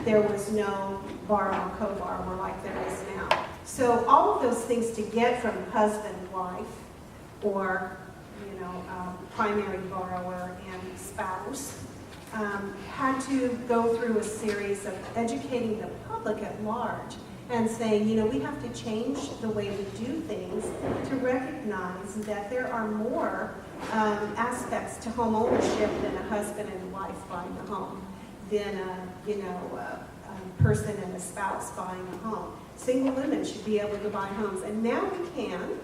There was no borrower, co-borrower like there is now. So all of those things to get from husband, wife, or primary borrower and spouse, had to go through a series of educating the public at large and saying, we have to change the way we do things to recognize that there are more aspects to home ownership than a husband and a wife buying a home, than a person and a spouse buying a home. Single women should be able to buy homes, and now we can,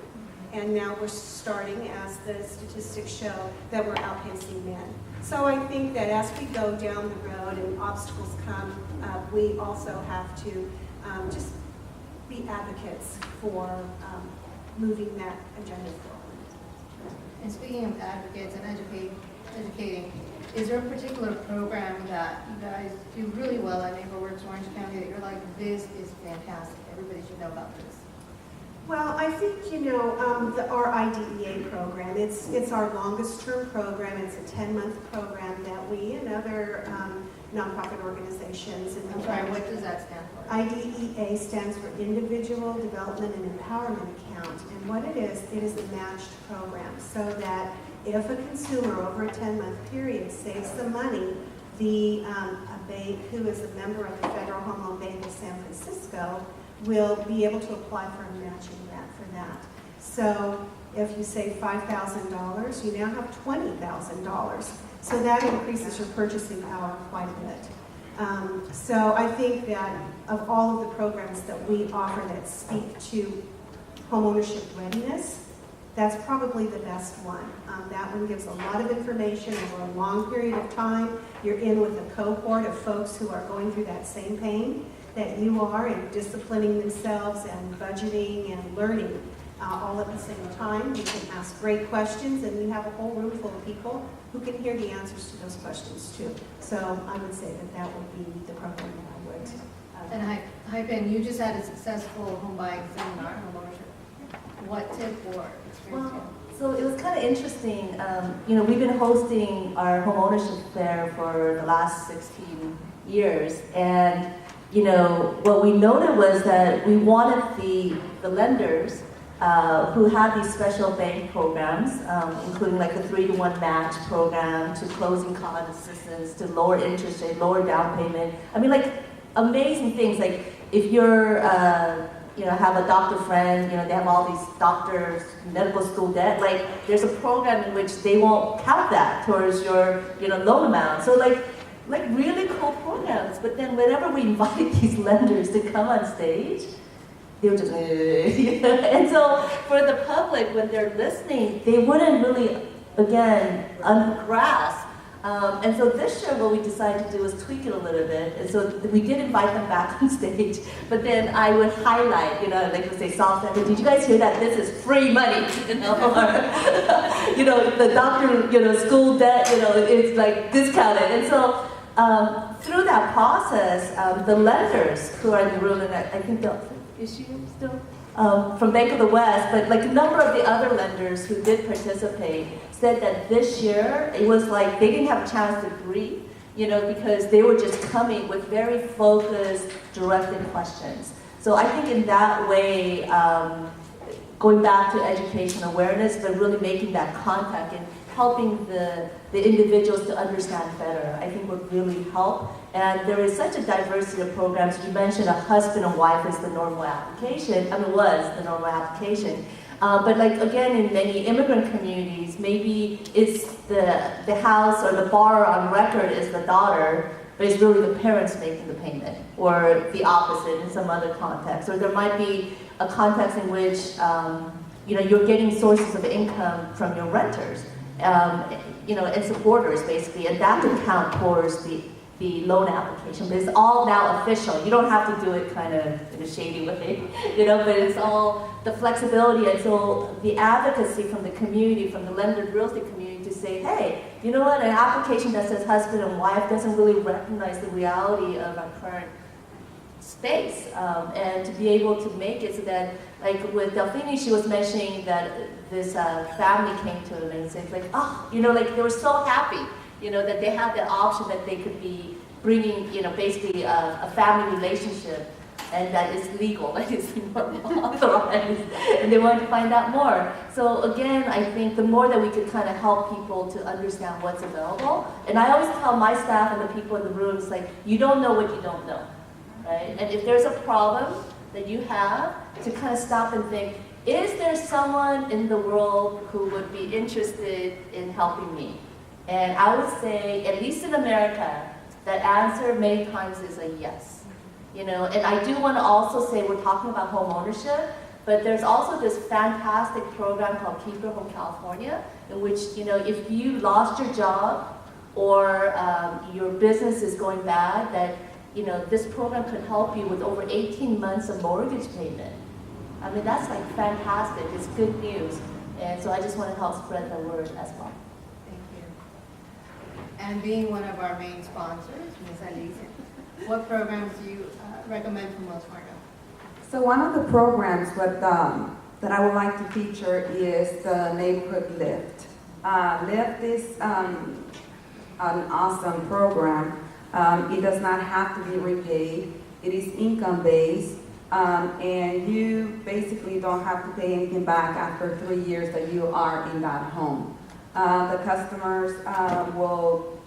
and now we're starting, as the statistics show, that we're outpacing men. So I think that as we go down the road and obstacles come, we also have to just be advocates for moving that agenda forward. And speaking of advocates and educating, is there a particular program that you guys do really well at NeighborWorks Orange County that you're like, this is fantastic, everybody should know about this? Well, I think, our IDEA program, it's our longest term program. It's a 10-month program that we and other nonprofit organizations. I'm sorry, what does that stand for? IDEA stands for Individual Development and Empowerment Account. And what it is a matched program, so that if a consumer over a 10-month period saves some money, a bank who is a member of the Federal Home Loan Bank of San Francisco will be able to apply for a matching grant for that. So if you save $5,000, you now have $20,000. So that increases your purchasing power quite a bit. So I think that of all of the programs that we offer that speak to homeownership readiness, that's probably the best one. That one gives a lot of information over a long period of time. You're in with a cohort of folks who are going through that same pain that you are, and disciplining themselves and budgeting and learning all at the same time. You can ask great questions, and we have a whole room full of people who can hear the answers to those questions too. So I would say that would be the program that I would. And Hypen, you just had a successful home buying seminar, home ownership. What tip or experience? Well, so it was kind of interesting. We've been hosting our home ownership fair for the last 16 years, and what we noted was that we wanted the lenders who have these special bank programs, including like the 3-to-1 match program, to closing cost assistance, to lower interest rate, lower down payment. I mean, like amazing things. Like if you're, have a doctor friend, they have all these doctors, medical school debt. Like there's a program in which they won't count that towards your, loan amount. So like really cool programs. But then whenever we invite these lenders to come on stage, they would just, and so for the public, when they're listening, they wouldn't really, again, grasp And so this year what we decided to do was tweak it a little bit. And so we did invite them back on stage, but then I would highlight, like we say, soft, did you guys hear that? This is free money, or, the doctor, school debt, it's like discounted. And so through that process, the lenders who are in the room, and I think is she still? From Bank of the West, but like a number of the other lenders who did participate said that this year, it was like they didn't have a chance to breathe, because they were just coming with very focused, directed questions. So I think in that way, going back to education awareness, but really making that contact and helping the individuals to understand better, I think would really help. And there is such a diversity of programs. You mentioned a husband and wife is the normal application, was the normal application. But like again, in many immigrant communities, maybe it's the house or the borrower on record is the daughter, but it's really the parents making the payment, or the opposite in some other context. Or there might be a context in which you're getting sources of income from your renters, and supporters basically, and that can count towards the loan application. But it's all now official. You don't have to do it kind of in a shady way, but it's all the flexibility. And so the advocacy from the community, from the lender real estate community to say, hey, you know what, an application that says husband and wife doesn't really recognize the reality of our current space, and to be able to make it so that, like with Delphine, she was mentioning that this family came to them and said, like, oh, like they were so happy, that they had the option that they could be bringing, basically a family relationship, and that is legal, that is authorized, and they wanted to find out more. So again, I think the more that we could kind of help people to understand what's available, and I always tell my staff and the people in the room, it's like, you don't know what you don't know, right? And if there's a problem that you have, to kind of stop and think, is there someone in the world who would be interested in helping me? And I would say, at least in America, that answer many times is a yes. And I do want to also say, we're talking about home ownership, but there's also this fantastic program called Keep Your Home California, in which, if you lost your job or your business is going bad, that, this program could help you with over 18 months of mortgage payment. I mean, that's like fantastic. It's good news. And so I just want to help spread the word as well. Thank you. And being one of our main sponsors, Ms. Alicia, what programs do you recommend from Wells Fargo? So one of the programs that I would like to feature is the Neighborhood Lift. Lift is an awesome program. It does not have to be repaid. It is income-based, and you basically don't have to pay anything back after 3 years that you are in that home. The customers will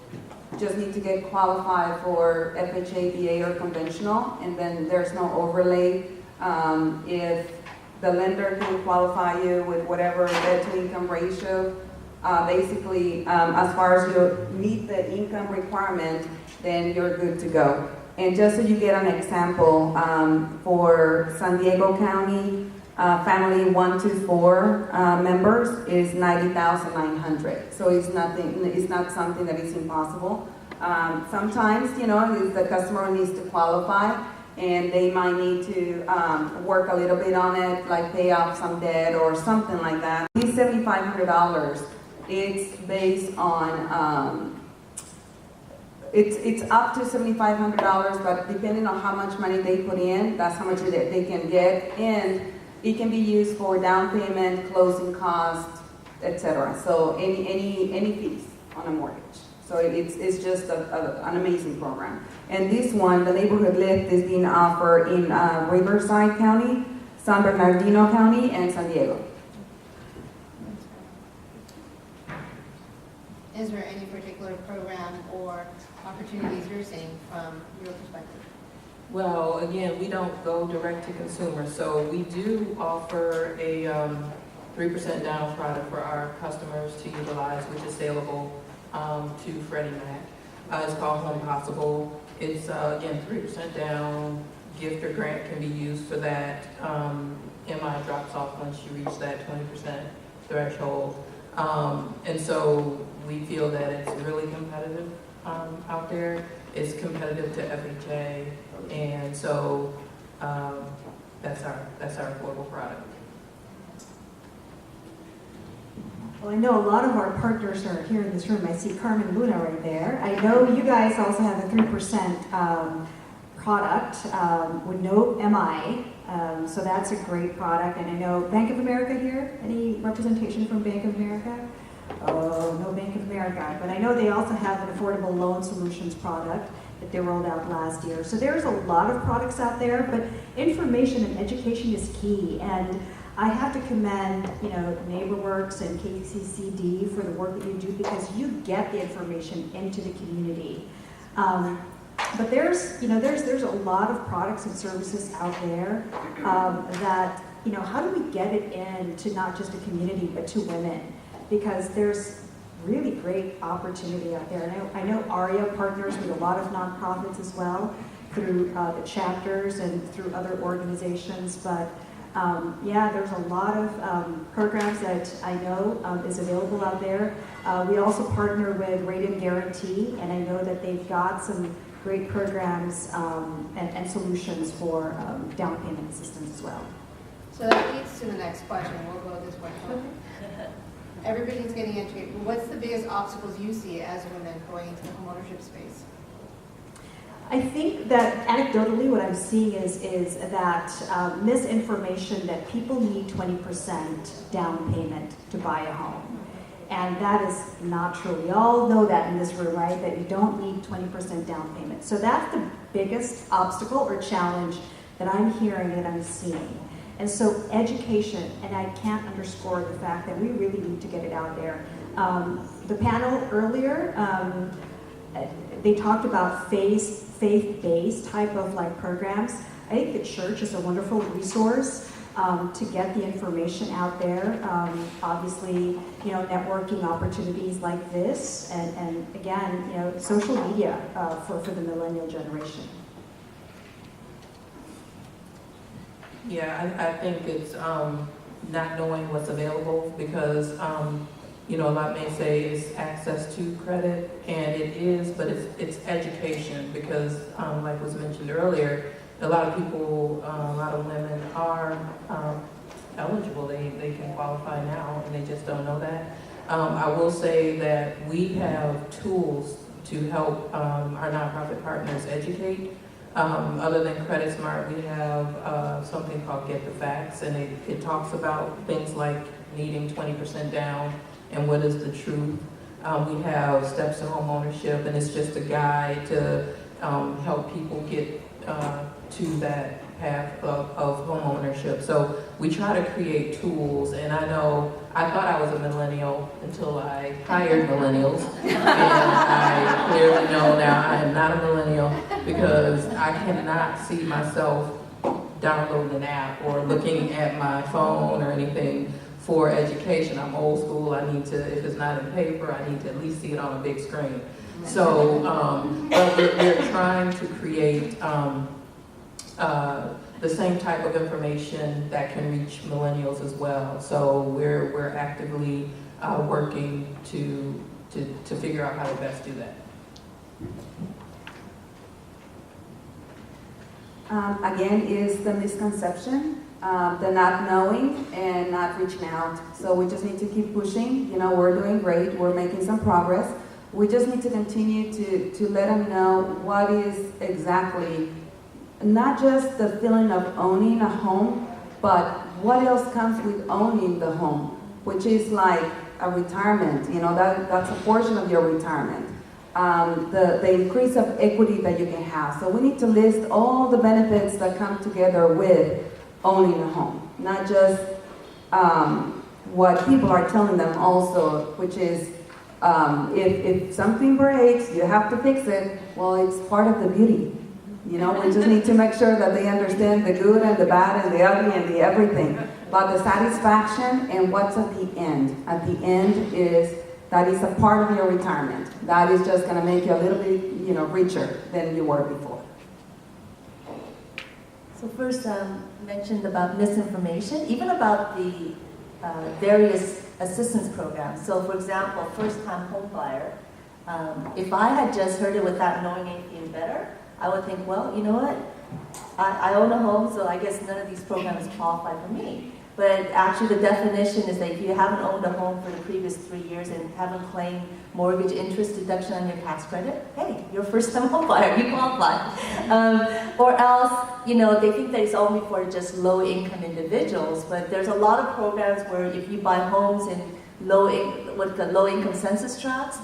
just need to get qualified for FHA, VA, or conventional, and then there's no overlay. If the lender can qualify you with whatever debt-to-income ratio, basically, as far as you meet the income requirement, then you're good to go. And just so you get an example, for San Diego County, family 1 to 4 members is $90,900. So it's not something that is impossible. Sometimes, the customer needs to qualify, and they might need to work a little bit on it, like pay off some debt or something like that. These $7,500, it's based on, it's up to $7,500, but depending on how much money they put in, that's how much they can get, and it can be used for down payment, closing costs, etc. So any fees on a mortgage. So it's just an amazing program. And this one, the Neighborhood Lift, is being offered in Riverside County, San Bernardino County, and San Diego. Is there any particular program or opportunities you're seeing from your perspective? Well, again, we don't go direct to consumer, so we do offer a 3% down product for our customers to utilize, which is saleable to Freddie Mac. It's called Home Possible. It's, again, 3% down. Gift or grant can be used for that. MI drops off once you reach that 20% threshold. And so we feel that it's really competitive out there. It's competitive to FHA, and so that's our affordable product. Well, I know a lot of our partners are here in this room. I see Carmen Luna right there. I know you guys also have a 3% product with no MI, so that's a great product. And I know Bank of America here. Any representation from Bank of America? Oh, no Bank of America. But I know they also have an affordable loan solutions product that they rolled out last year. So there's a lot of products out there, but information and education is key. And I have to commend, NeighborWorks and KCCD for the work that you do, because you get the information into the community. But there's a lot of products and services out there that, how do we get it into not just the community, but to women? Because there's really great opportunity out there. And I know ARIA partners with a lot of nonprofits as well through the chapters and through other organizations. But there's a lot of programs that I know is available out there. We also partner with Rate and Guarantee, and I know that they've got some great programs and solutions for down payment assistance as well. So that leads to the next question. We'll go this way. Everybody's getting educated. What's the biggest obstacles you see as women going into the homeownership space? I think that anecdotally what I'm seeing is that misinformation that people need 20% down payment to buy a home. And that is not true. We all know that in this room, right? That you don't need 20% down payment. So that's the biggest obstacle or challenge that I'm hearing and I'm seeing. And so education, and I can't underscore the fact that we really need to get it out there. The panel earlier, they talked about faith-based type of programs. I think the church is a wonderful resource to get the information out there. Obviously, networking opportunities like this, and again, social media for the millennial generation. Yeah, I think it's not knowing what's available, because a lot may say it's access to credit, and it is, but it's education, because like was mentioned earlier, a lot of people, a lot of women are eligible. They can qualify now, and they just don't know that. I will say that we have tools to help our nonprofit partners educate. Other than Credit Smart, we have something called Get the Facts, and it talks about things like needing 20% down and what is the truth. We have Steps to Homeownership, and it's just a guide to help people get to that path of homeownership. So we try to create tools, and I thought I was a millennial until I hired millennials, and I clearly know now I am not a millennial, because I cannot see myself downloading an app or looking at my phone or anything for education. I'm old school. I need to, if it's not in paper, I need to at least see it on a big screen. So, but we're trying to create the same type of information that can reach millennials as well. So we're actively working to figure out how to best do that. Again, is the misconception, the not knowing and not reaching out. So we just need to keep pushing. We're doing great. We're making some progress. We just need to continue to let them know what is exactly, not just the feeling of owning a home, but what else comes with owning the home, which is like a retirement. That's a portion of your retirement. The increase of equity that you can have. So we need to list all the benefits that come together with owning a home, not just what people are telling them also, which is if something breaks, you have to fix it. Well, it's part of the beauty. We just need to make sure that they understand the good and the bad and the ugly and the everything. But the satisfaction and what's at the end. At the end that is a part of your retirement. That is just going to make you a little bit, richer than you were before. So first, mentioned about misinformation, even about the various assistance programs. So for example, first-time home buyer, if I had just heard it without knowing anything better, I would think, well, you know what? I own a home, so I guess none of these programs qualify for me. But actually the definition is that if you haven't owned a home for the previous 3 years and haven't claimed mortgage interest deduction on your tax credit, hey, you're a first-time home buyer, you qualify. Or else, you know, they think that it's only for just low-income individuals, but there's a lot of programs where if you buy homes in low-income census tracts,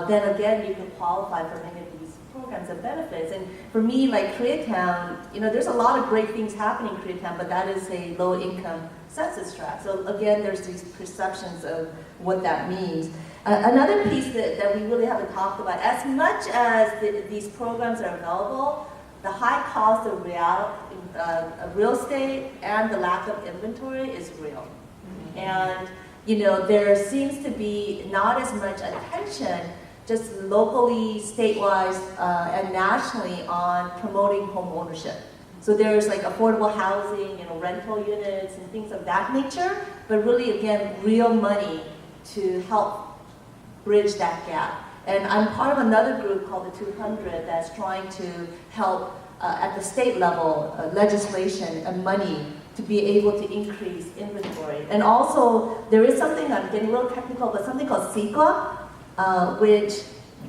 then again, you can qualify for many of these programs and benefits. And for me, like Koreatown, you know, there's a lot of great things happening in Koreatown, but that is a low-income census tract. So again, there's these perceptions of what that means. Another piece that we really haven't talked about, as much as these programs are available, the high cost of real estate and the lack of inventory is real. And you know, there seems to be not as much attention just locally, statewide, and nationally on promoting home ownership. So there's like affordable housing, you know, rental units and things of that nature, but really, again, real money to help bridge that gap. And I'm part of another group called the 200 that's trying to help at the state level, legislation and money to be able to increase inventory. And also, there is something, I'm getting a little technical, but something called CEQA, which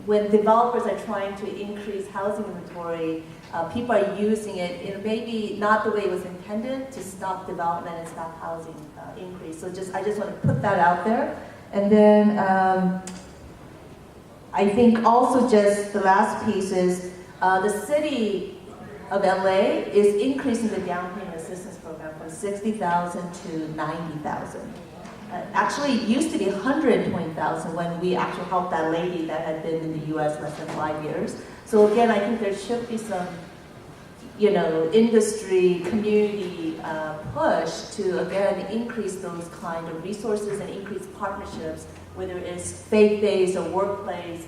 when developers are trying to increase housing inventory, people are using it in maybe not the way it was intended to stop development and stop housing increase. So I just want to put that out there. And then I think also just the last piece is the city of LA is increasing the down payment assistance program from $60,000 to $90,000. Actually, it used to be $120,000 when we actually helped that lady that had been in the U.S. less than 5 years. So again, I think there should be some, you know, industry, community push to again increase those kind of resources and increase partnerships, whether it's faith-based or workplace,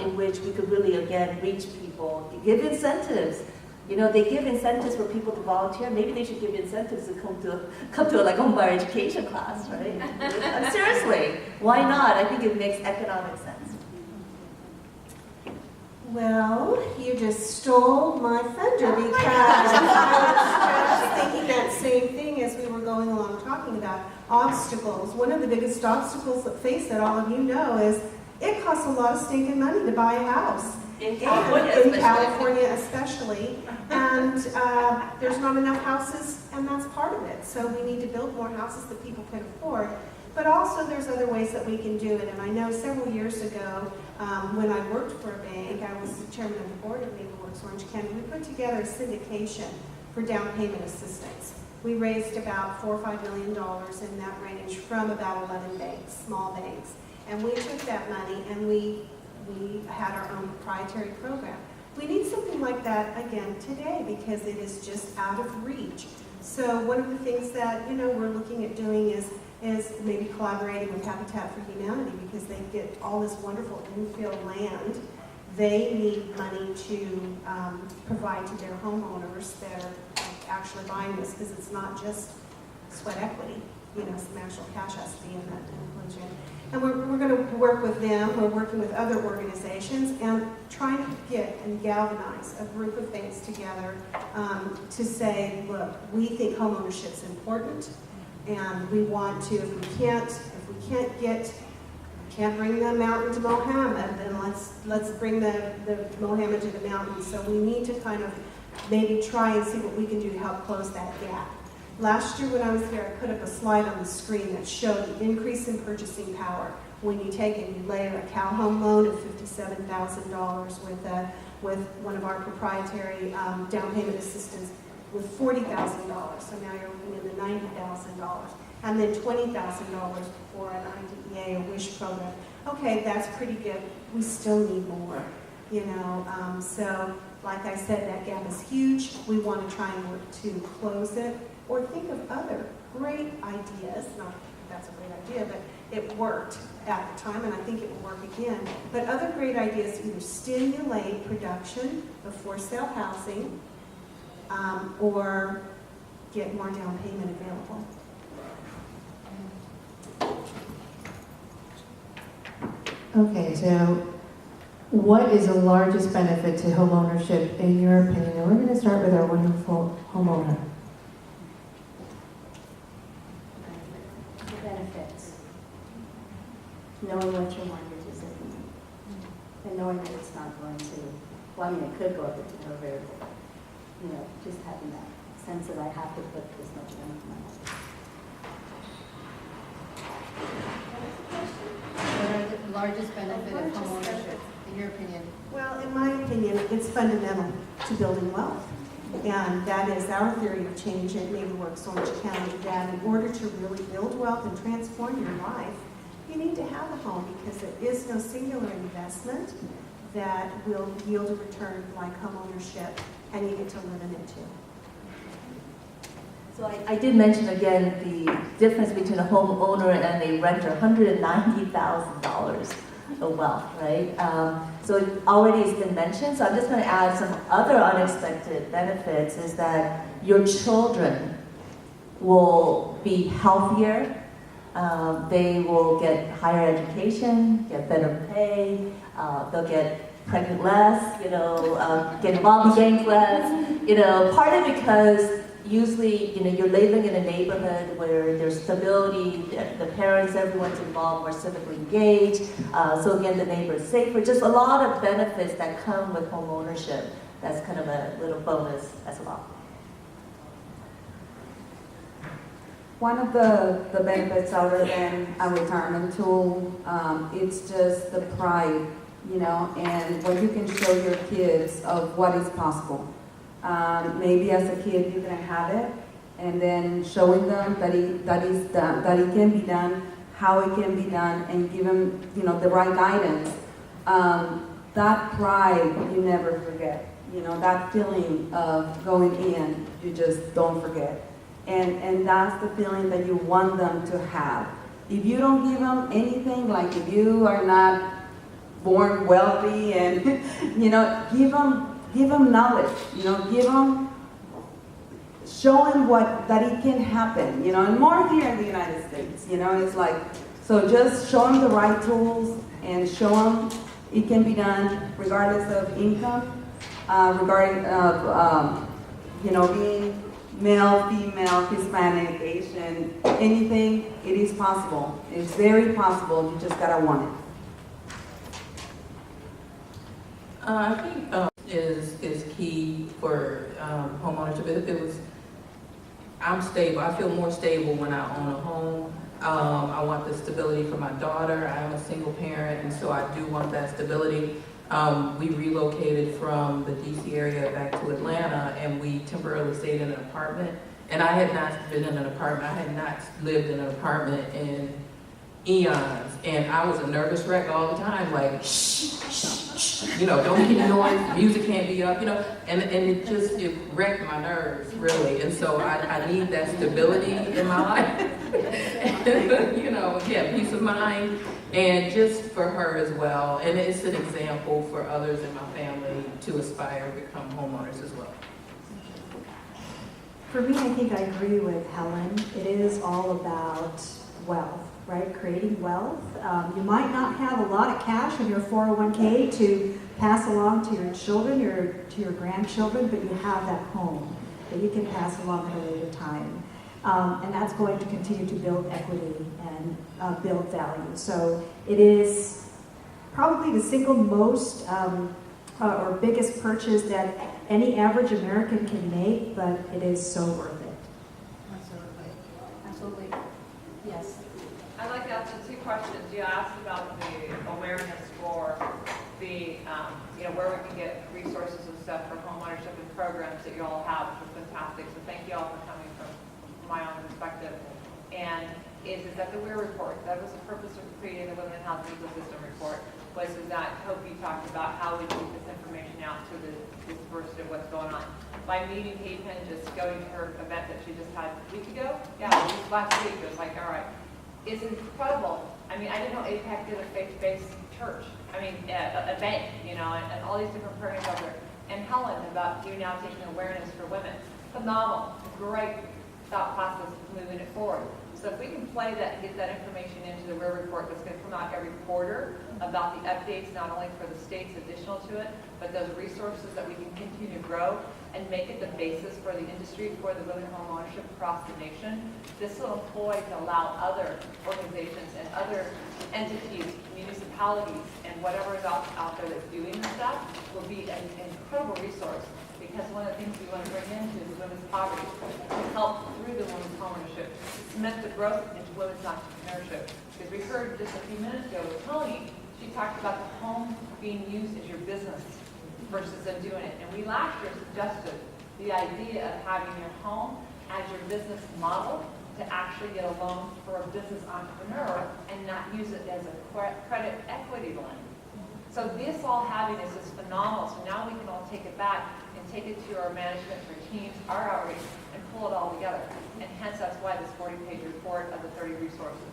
in which we could really again reach people, give incentives. You know, they give incentives for people to volunteer. Maybe they should give incentives to come to like a homebuyer education class, right? Seriously, why not? I think it makes economic sense. Well, you just stole my thunder because I was thinking that same thing as we were going along talking about obstacles. One of the biggest obstacles that face that all of you know is it costs a lot of stinking money to buy a house. In California, especially. And there's not enough houses, and that's part of it. So we need to build more houses that people can afford. But also there's other ways that we can do it. And I know several years ago, when I worked for a bank, I was the chairman of the board of NeighborWorks Orange County, we put together a syndication for down payment assistance. We raised about $4 or $5 million in that range from about 11 banks, small banks. And we took that money and we had our own proprietary program. We need something like that again today because it is just out of reach. So one of the things that we're looking at doing is maybe collaborating with Habitat for Humanity because they get all this wonderful infill land. They need money to provide to their homeowners that are actually buying this because it's not just sweat equity. Some actual cash has to be in that inclusion. And we're going to work with them, we're working with other organizations, and trying to get and galvanize a group of things together to say, look, we think homeownership is important, and we want to, if we can't bring the mountain to Mohammed, then let's bring the Mohammed to the mountain. So we need to kind of maybe try and see what we can do to help close that gap. Last year when I was here, I put up a slide on the screen that showed the increase in purchasing power when you take and you layer a Cal Home loan of $57,000 with one of our proprietary down payment assistance with $40,000. So now you're looking at the $90,000. And then $20,000 for an IDEA or WISH program. Okay, that's pretty good. We still need more, So like I said, that gap is huge. We want to try and work to close it. Or think of other great ideas, not that that's a great idea, but it worked at the time and I think it will work again. But other great ideas either stimulate production of for sale housing or get more down payment available. Okay, so what is the largest benefit to homeownership in your opinion? And we're going to start with our wonderful homeowner. The benefits. Knowing what your mortgage is at the moment. And knowing that it's not going to, well, I mean, it could go up if it's no variable. You know, just having that sense that I have to put this much into my mortgage. What are the largest benefit of homeownership, in your opinion? Well, in my opinion, it's fundamental to building wealth. And that is our theory of change at NeighborWorks Orange County, that in order to really build wealth and transform your life, you need to have a home because there is no singular investment that will yield a return like homeownership, and you get to live in it too. So I did mention again the difference between a homeowner and a renter, $190,000 of wealth, right? So it already has been mentioned, so I'm just going to add some other unexpected benefits is that your children will be healthier, they will get higher education, get better pay, they'll get pregnant less, get involved in gangs less, partly because usually, you're living in a neighborhood where there's stability, the parents, everyone's involved, more civically engaged. So again, the neighbor is safer. Just a lot of benefits that come with home ownership. That's kind of a little bonus as well. One of the benefits other than a retirement tool, it's just the pride, and what you can show your kids of what is possible. Maybe as a kid you didn't have it, and then showing them that it can be done, how it can be done, and give them the right guidance. That pride you never forget. That feeling of going in, you just don't forget. And that's the feeling that you want them to have. If you don't give them anything, like if you are not born wealthy, and give them knowledge, show them that it can happen, and more here in the United States, it's like, so just show them the right tools and show them it can be done regardless of income, regarding of, being male, female, Hispanic, Asian, anything, it is possible. It's very possible, you just gotta want it. I think is key for homeownership. I'm stable. I feel more stable when I own a home. I want the stability for my daughter. I am a single parent, and so I do want that stability. We relocated from the DC area back to Atlanta, and we temporarily stayed in an apartment. And I had not been in an apartment. I had not lived in an apartment in eons, and I was a nervous wreck all the time, like, shh, shh, shh, don't make any noise, music can't be up, and it wrecked my nerves, really. And so I need that stability in my life, peace of mind, and just for her as well. And it's an example for others in my family to aspire to become homeowners as well. For me, I think I agree with Helen. It is all about wealth, right? Creating wealth. You might not have a lot of cash in your 401k to pass along to your children, to your grandchildren, but you have that home that you can pass along at a later time. And that's going to continue to build equity and build value. So it is probably the single most or biggest purchase that any average American can make, but it is so worth it. Absolutely. Absolutely. Yes. I'd like to ask the two questions. You asked about the awareness for the, where we can get resources and stuff for homeownership and programs that you all have, which is fantastic. So thank you all for coming from my own perspective. And is that the WEIR report? That was the purpose of creating the Women in Housing Ecosystem report, was that Hope you talked about how we get this information out to the diversity of what's going on. By meeting Hayden, just going to her event that she just had a week ago, just last week, it was like, all right. It's incredible. I mean, I didn't know APAC did a faith-based church. I mean, a bank, and all these different programs out there. And Helen, about you now taking awareness for women. Phenomenal. Great thought process moving it forward. So if we can play that and get that information into the RIR report that's going to come out every quarter about the updates, not only for the states additional to it, but those resources that we can continue to grow and make it the basis for the industry for the women home ownership across the nation, this will employ to allow other organizations and other entities, municipalities, and whatever is out there that's doing this stuff will be an incredible resource. Because one of the things we want to bring into is women's poverty, to help through the women's homeownership, cement the growth into women's entrepreneurship. Because we heard just a few minutes ago with Tony, she talked about the home being used as your business versus them doing it. And we last year suggested the idea of having your home as your business model to actually get a loan for a business entrepreneur and not use it as a credit equity loan. So this all having this is phenomenal. So now we can all take it back and take it to our management, our teams, our outreach, and pull it all together. And hence that's why this 40-page report of the 30 resources.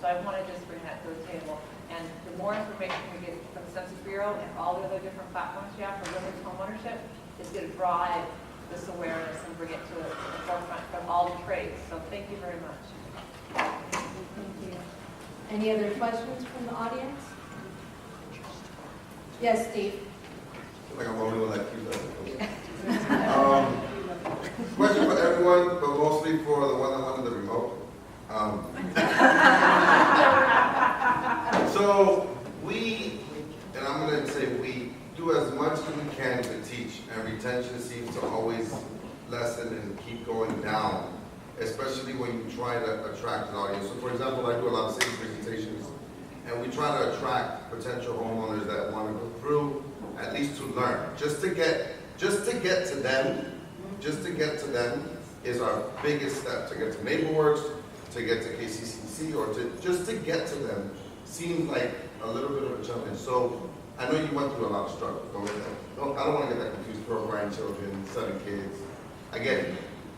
So I want to just bring that to the table. And the more information we get from the Census Bureau and all the other different platforms we have for women's homeownership is going to drive this awareness and bring it to the forefront from all the trades. So thank you very much. Thank you. Any other questions from the audience? Yes, Steve. Like I'm only one that keeps that. Question for everyone, but mostly for the one that wanted the remote. So we, and I'm going to say we, do as much as we can to teach, and retention seems to always lessen and keep going down, especially when you try to attract an audience. So for example, I do a lot of sales presentations, and we try to attract potential homeowners that want to go through, at least to learn. Just to get to them is our biggest step. To get to NeighborWorks, to get to KCCC, or just to get to them seems like a little bit of a challenge. So I know you went through a lot of struggle. I don't want to get that confused. 4 grandchildren, 7 kids. I get it.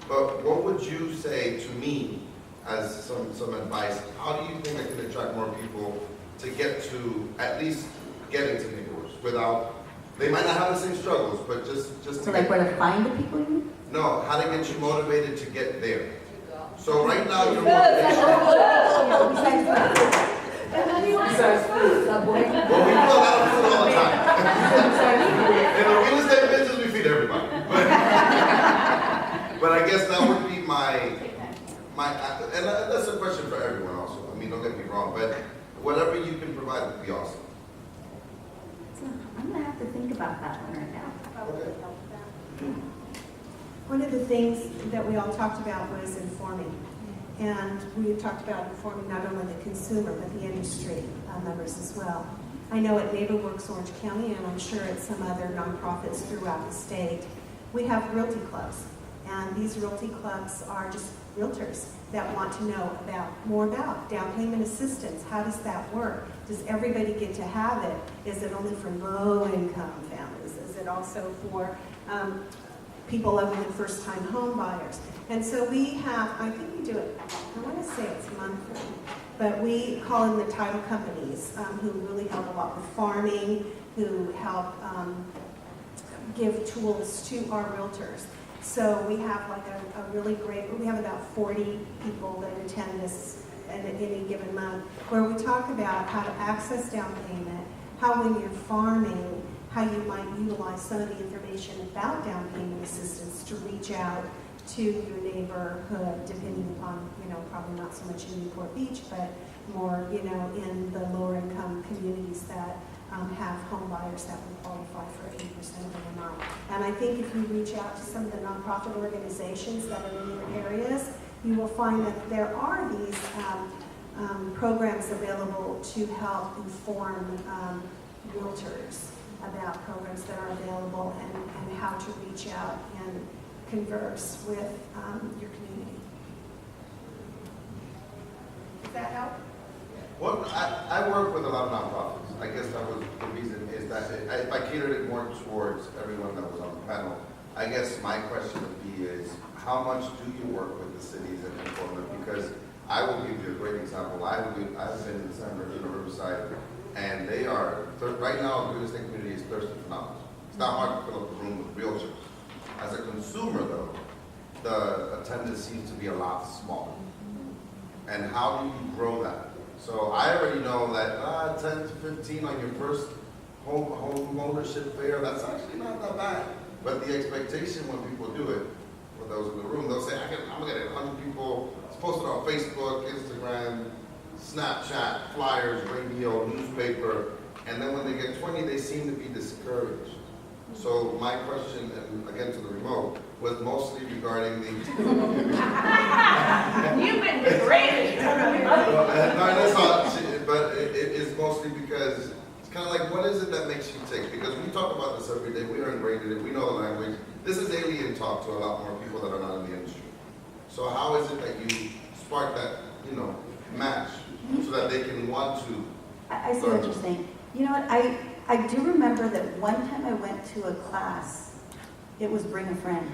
But what would you say to me as some advice? How do you think I can attract more people to get to at least getting to NeighborWorks without? They might not have the same struggles, but just to So like where to find the people you need? No, how to get you motivated to get there. So right now your motivation. Well, we do a lot of food all the time. In the real estate business, we feed everybody. But I guess that would be my, and that's a question for everyone also. I mean, don't get me wrong, but whatever you can provide would be awesome. I'm going to have to think about that one right now. Okay. One of the things that we all talked about was informing. And we talked about informing not only the consumer, but the industry members as well. I know at NeighborWorks Orange County, and I'm sure at some other nonprofits throughout the state, we have realty clubs. And these realty clubs are just realtors that want to know more about down payment assistance. How does that work? Does everybody get to have it? Is it only for low-income families? Is it also for people other than first-time home buyers? And so we have, I think we do it, I want to say it's monthly, but we call in the title companies who really help a lot with farming, who help give tools to our realtors. So we have like a really great, we have about 40 people that attend this at any given month, where we talk about how to access down payment, how when you're farming, how you might utilize some of the information about down payment assistance to reach out to your neighborhood, depending upon, probably not so much in Newport Beach, but more, in the lower income communities that have home buyers that will qualify for 80% of the amount. And I think if you reach out to some of the nonprofit organizations that are in your areas, you will find that there are these programs available to help inform realtors about programs that are available and how to reach out and converse with your community. Does that help? Well, I work with a lot of nonprofits. I guess that was the reason, is that if I catered it more towards everyone that was on the panel, I guess my question would be is, how much do you work with the cities and inform them? Because I will give you a great example. I've been in San Bernardino, Riverside, and they are, right now the real estate community is thirsty for knowledge. It's not hard to fill up the room with realtors. As a consumer though, the attendance seems to be a lot smaller. And how do you grow that? So I already know that 10 to 15 on your first home ownership fair, that's actually not that bad. But the expectation when people do it, for those in the room, they'll say, I'm gonna get 100 people, it's posted on Facebook, Instagram, Snapchat, flyers, radio, newspaper, and then when they get 20, they seem to be discouraged. So my question, and again to the remote, was mostly regarding the... You've been degraded. But it is mostly because it's kind of like, what is it that makes you tick? Because we talk about this every day, we are ingrained in it, we know the language. This is alien talk to a lot more people that are not in the industry. So how is it that you spark that, match so that they can want to? I see what you're saying. You know what, I do remember that one time I went to a class, it was bring a friend.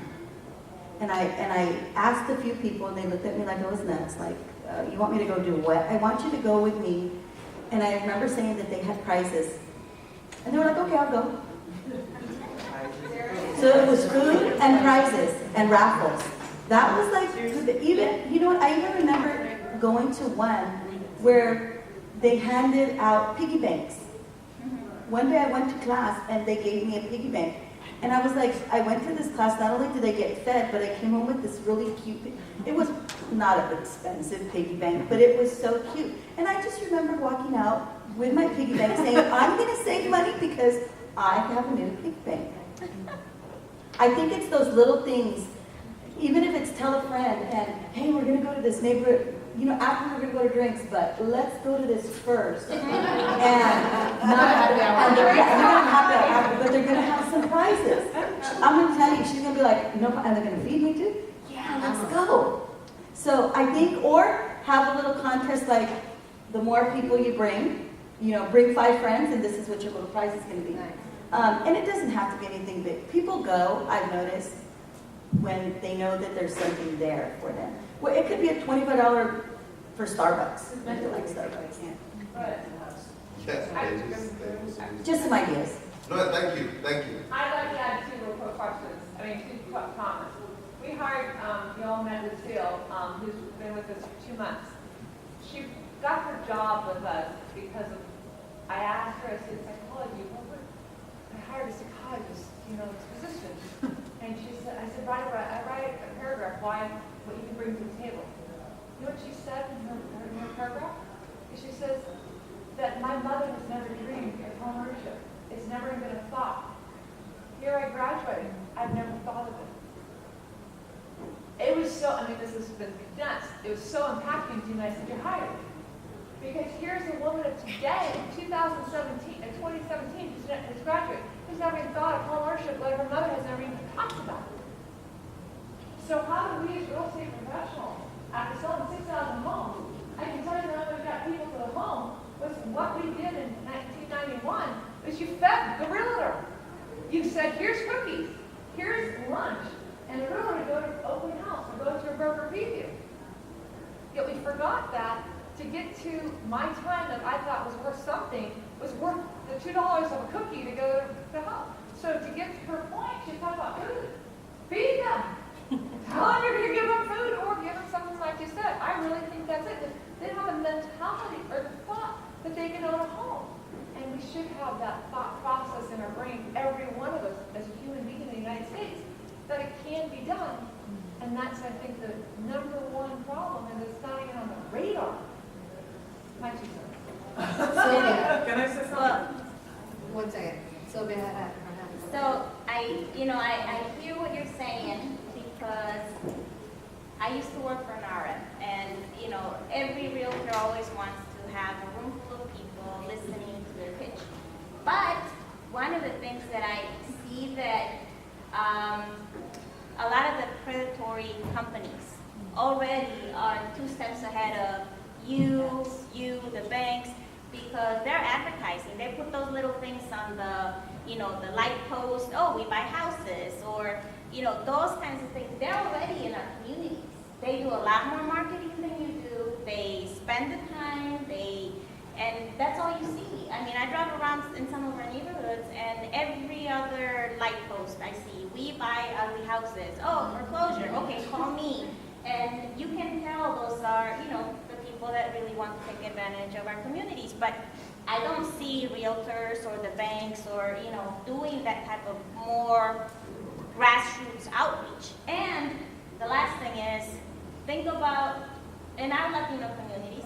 And I asked a few people and they looked at me like I was nuts, like, you want me to go do what? I want you to go with me. And I remember saying that they had prizes. And they were like, okay, I'll go. So it was food and prizes and raffles. That was like, even, you know what, I even remember going to one where they handed out piggy banks. One day I went to class and they gave me a piggy bank. And I was like, I went to this class, not only did I get fed, but I came home with this really cute, it was not an expensive piggy bank, but it was so cute. And I just remember walking out with my piggy bank saying, I'm gonna save money because I have a new piggy bank. I think it's those little things, even if it's tell a friend and, hey, we're gonna go to this neighborhood, after we're gonna go to drinks, but let's go to this first. And they're gonna have that after, but they're gonna have some prizes. I'm gonna tell you, she's gonna be like, no, and they're gonna feed me too? Yeah, let's go. So I think, or have a little contest like, the more people you bring, bring 5 friends and this is what your little prize is gonna be. And it doesn't have to be anything big. People go, I've noticed, when they know that there's something there for them. Well, it could be a $25 for Starbucks. I feel like Starbucks. Yes, Just some ideas. No, thank you. I'd like to add 2 real quick questions. 2 quick comments. We hired young Amanda Seal, who's been with us for 2 months. She got her job with us because of, I asked her, I said, psychology, I hired a psychologist, this position. And she said, I said, I write a paragraph, what you can bring to the table. You know what she said in her paragraph? She says that my mother has never dreamed of homeownership. It's never even been a thought. Here I graduated, I've never thought of it. It was so, this has been nuts. It was so impacting to me, I said, you're hired. Because here's a woman of today, 2017, who's graduated, who's never even thought of homeownership, but her mother has never even talked about it. So how do we as real estate professionals, after selling 6,000 homes, I can tell you that we've got people to the home, was what we did in 1991 was you fed the realtor. You said, here's cookies, here's lunch, and the realtor would go to open house or go to a broker preview. Yet we forgot that to get to my time that I thought was worth something was worth the $2 of a cookie to go to help. So to get to her point, she talked about food. Feed them. Tell them you're going to give them food or give them something like you said. I really think that's it. They don't have a mentality or the thought that they can own a home. And we should have that thought process in our brain, every one of us as a human being in the United States, that it can be done. And that's, I think, the #1 problem, and it's not even on the radar. My 2 cents. Sylvia. Can I say something? Well, 1 second. Sylvia had her hand up. so I hear what you're saying because I used to work for an RF, and every realtor always wants to have a room full of people listening to their pitch. But one of the things that I see that a lot of the predatory companies already are 2 steps ahead of you, the banks, because they're advertising. They put those little things on the, the light post, oh, we buy houses, or, those kinds of things. They're already in our communities. They do a lot more marketing than you do. They spend the time, and that's all you see. I drive around in some of our neighborhoods, and every other light post I see, we buy ugly houses. Oh, foreclosure, okay, call me. And you can tell those are, the people people that really want to take advantage of our communities. But I don't see realtors or the banks or, doing that type of more grassroots outreach. And the last thing is, think about, in our Latino communities,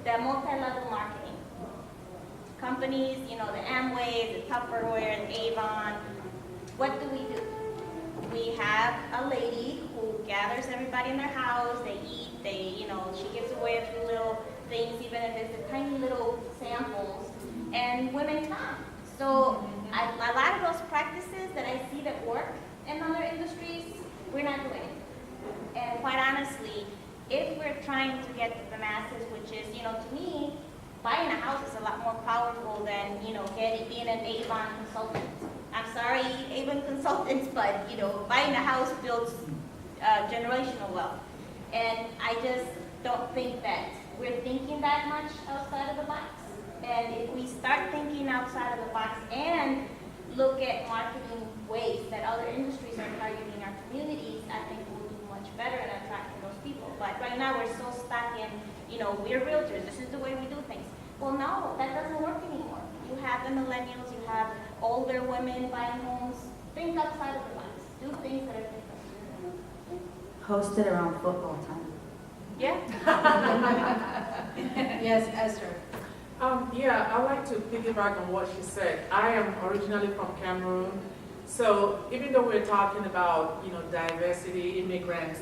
the multi-level marketing. Companies, the Amway, the Tupperware, the Avon, what do? We have a lady who gathers everybody in their house, they eat, she gives away a few little things, even if it's a tiny little samples, and women come. So a lot of those practices that I see that work in other industries, we're not doing it. And quite honestly, if we're trying to get to the masses, which is, to me, buying a house is a lot more powerful than, being an Avon consultant. I'm sorry, Avon consultants, but, buying a house builds generational wealth. And I just don't think that we're thinking that much outside of the box. And if we start thinking outside of the box and look at marketing ways that other industries are targeting our communities, I think we'll do much better in attracting those people. But right now we're so stuck in, we're realtors, this is the way we do things. Well, no, that doesn't work anymore. You have the millennials, you have older women buying homes. Think outside of the box. Do things that are different. Host it around football time. Yeah. Yes, Esther. Yeah, I'd like to piggyback on what she said. I am originally from Cameroon, so even though we're talking about diversity, immigrants,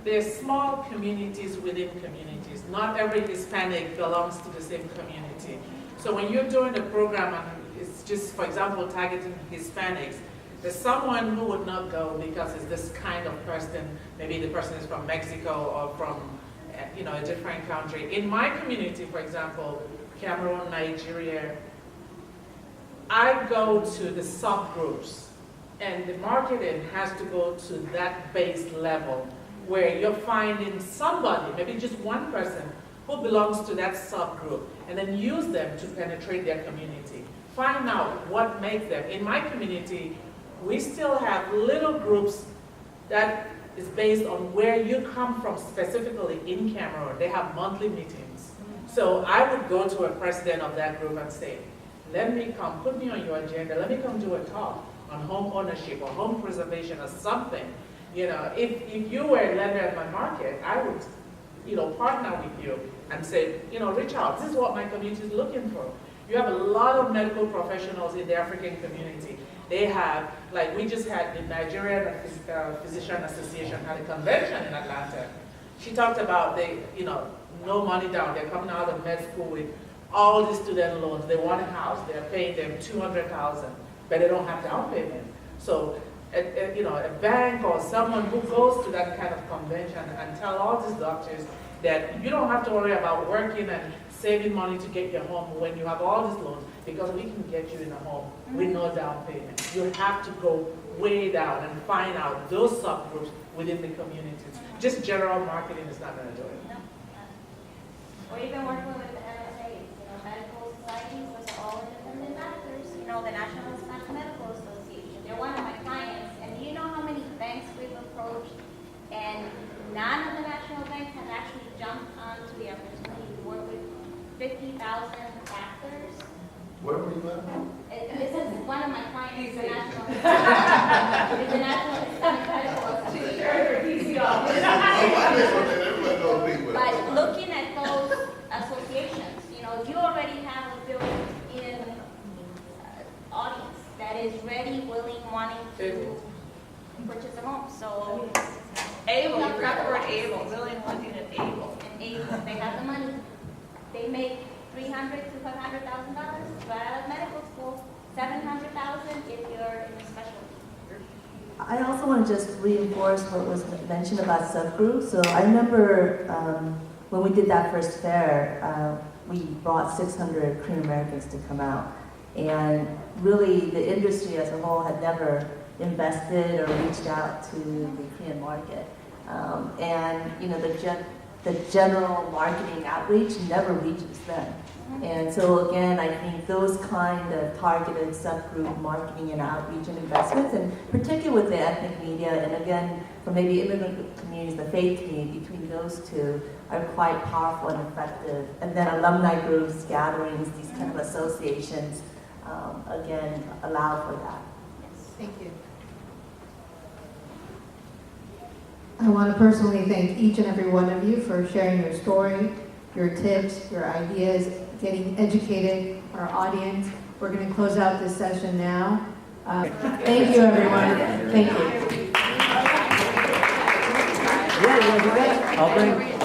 there's small communities within communities. Not every Hispanic belongs to the same community. So when you're doing a program and it's just, for example, targeting Hispanics, there's someone who would not go because it's this kind of person. Maybe the person is from Mexico or from a different country. In my community, for example, Cameroon, Nigeria, I go to the subgroups, and the marketing has to go to that base level where you're finding somebody, maybe just one person, who belongs to that subgroup, and then use them to penetrate their community. Find out what makes them. In my community, we still have little groups that is based on where you come from specifically in Cameroon. They have monthly meetings. So I would go to a president of that group and say, let me come, put me on your agenda, let me come do a talk on home ownership or home preservation or something. If you were a lender in my market, I would partner with you and say, reach out. This is what my community is looking for. You have a lot of medical professionals in the African community. They have, like we just had the Nigerian Physician Association had a convention in Atlanta. She talked about no money down. They're coming out of med school with all these student loans. They want a house. They're paying them $200,000, but they don't have down payment. So, a bank or someone who goes to that kind of convention and tell all these doctors that you don't have to worry about working and saving money to get your home when you have all these loans, because we can get you in a home with no down payment. You have to go way down and find out those subgroups within the communities. Just general marketing is not going to do it. No. Or even working with the MSAs, medical societies, those are all independent doctors. The National Hispanic Medical Association, they're one of my clients. And do you know how many banks we've approached? And none of the national banks have actually jumped onto the opportunity to work with 50,000 doctors. Where were you at? This is one of my clients, the National Hispanic Medical Association. But looking at those associations, you already have a built-in audience that is ready, willing, wanting to purchase a home. So Able, you forgot the word able, willing, wanting, and able. And able, they have the money. They make $300,000 to $500,000 right out of medical school. $700,000 if you're in a specialty. I also want to just reinforce what was mentioned about subgroups. So I remember when we did that first fair, we brought 600 Korean Americans to come out. And really, the industry as a whole had never invested or reached out to the Korean market. And the the general marketing outreach never reaches them. And so again, I think those kind of targeted subgroup marketing and outreach and investments, and particularly with the ethnic media, and again, for maybe immigrant communities, the faith community, between those two are quite powerful and effective. And then alumni groups, gatherings, these kind of associations, again, allow for that. Thank you. I want to personally thank each and every one of you for sharing your story, your tips, your ideas, getting educated, our audience. We're going to close out this session now. Thank you, everyone. Thank you. I'll bring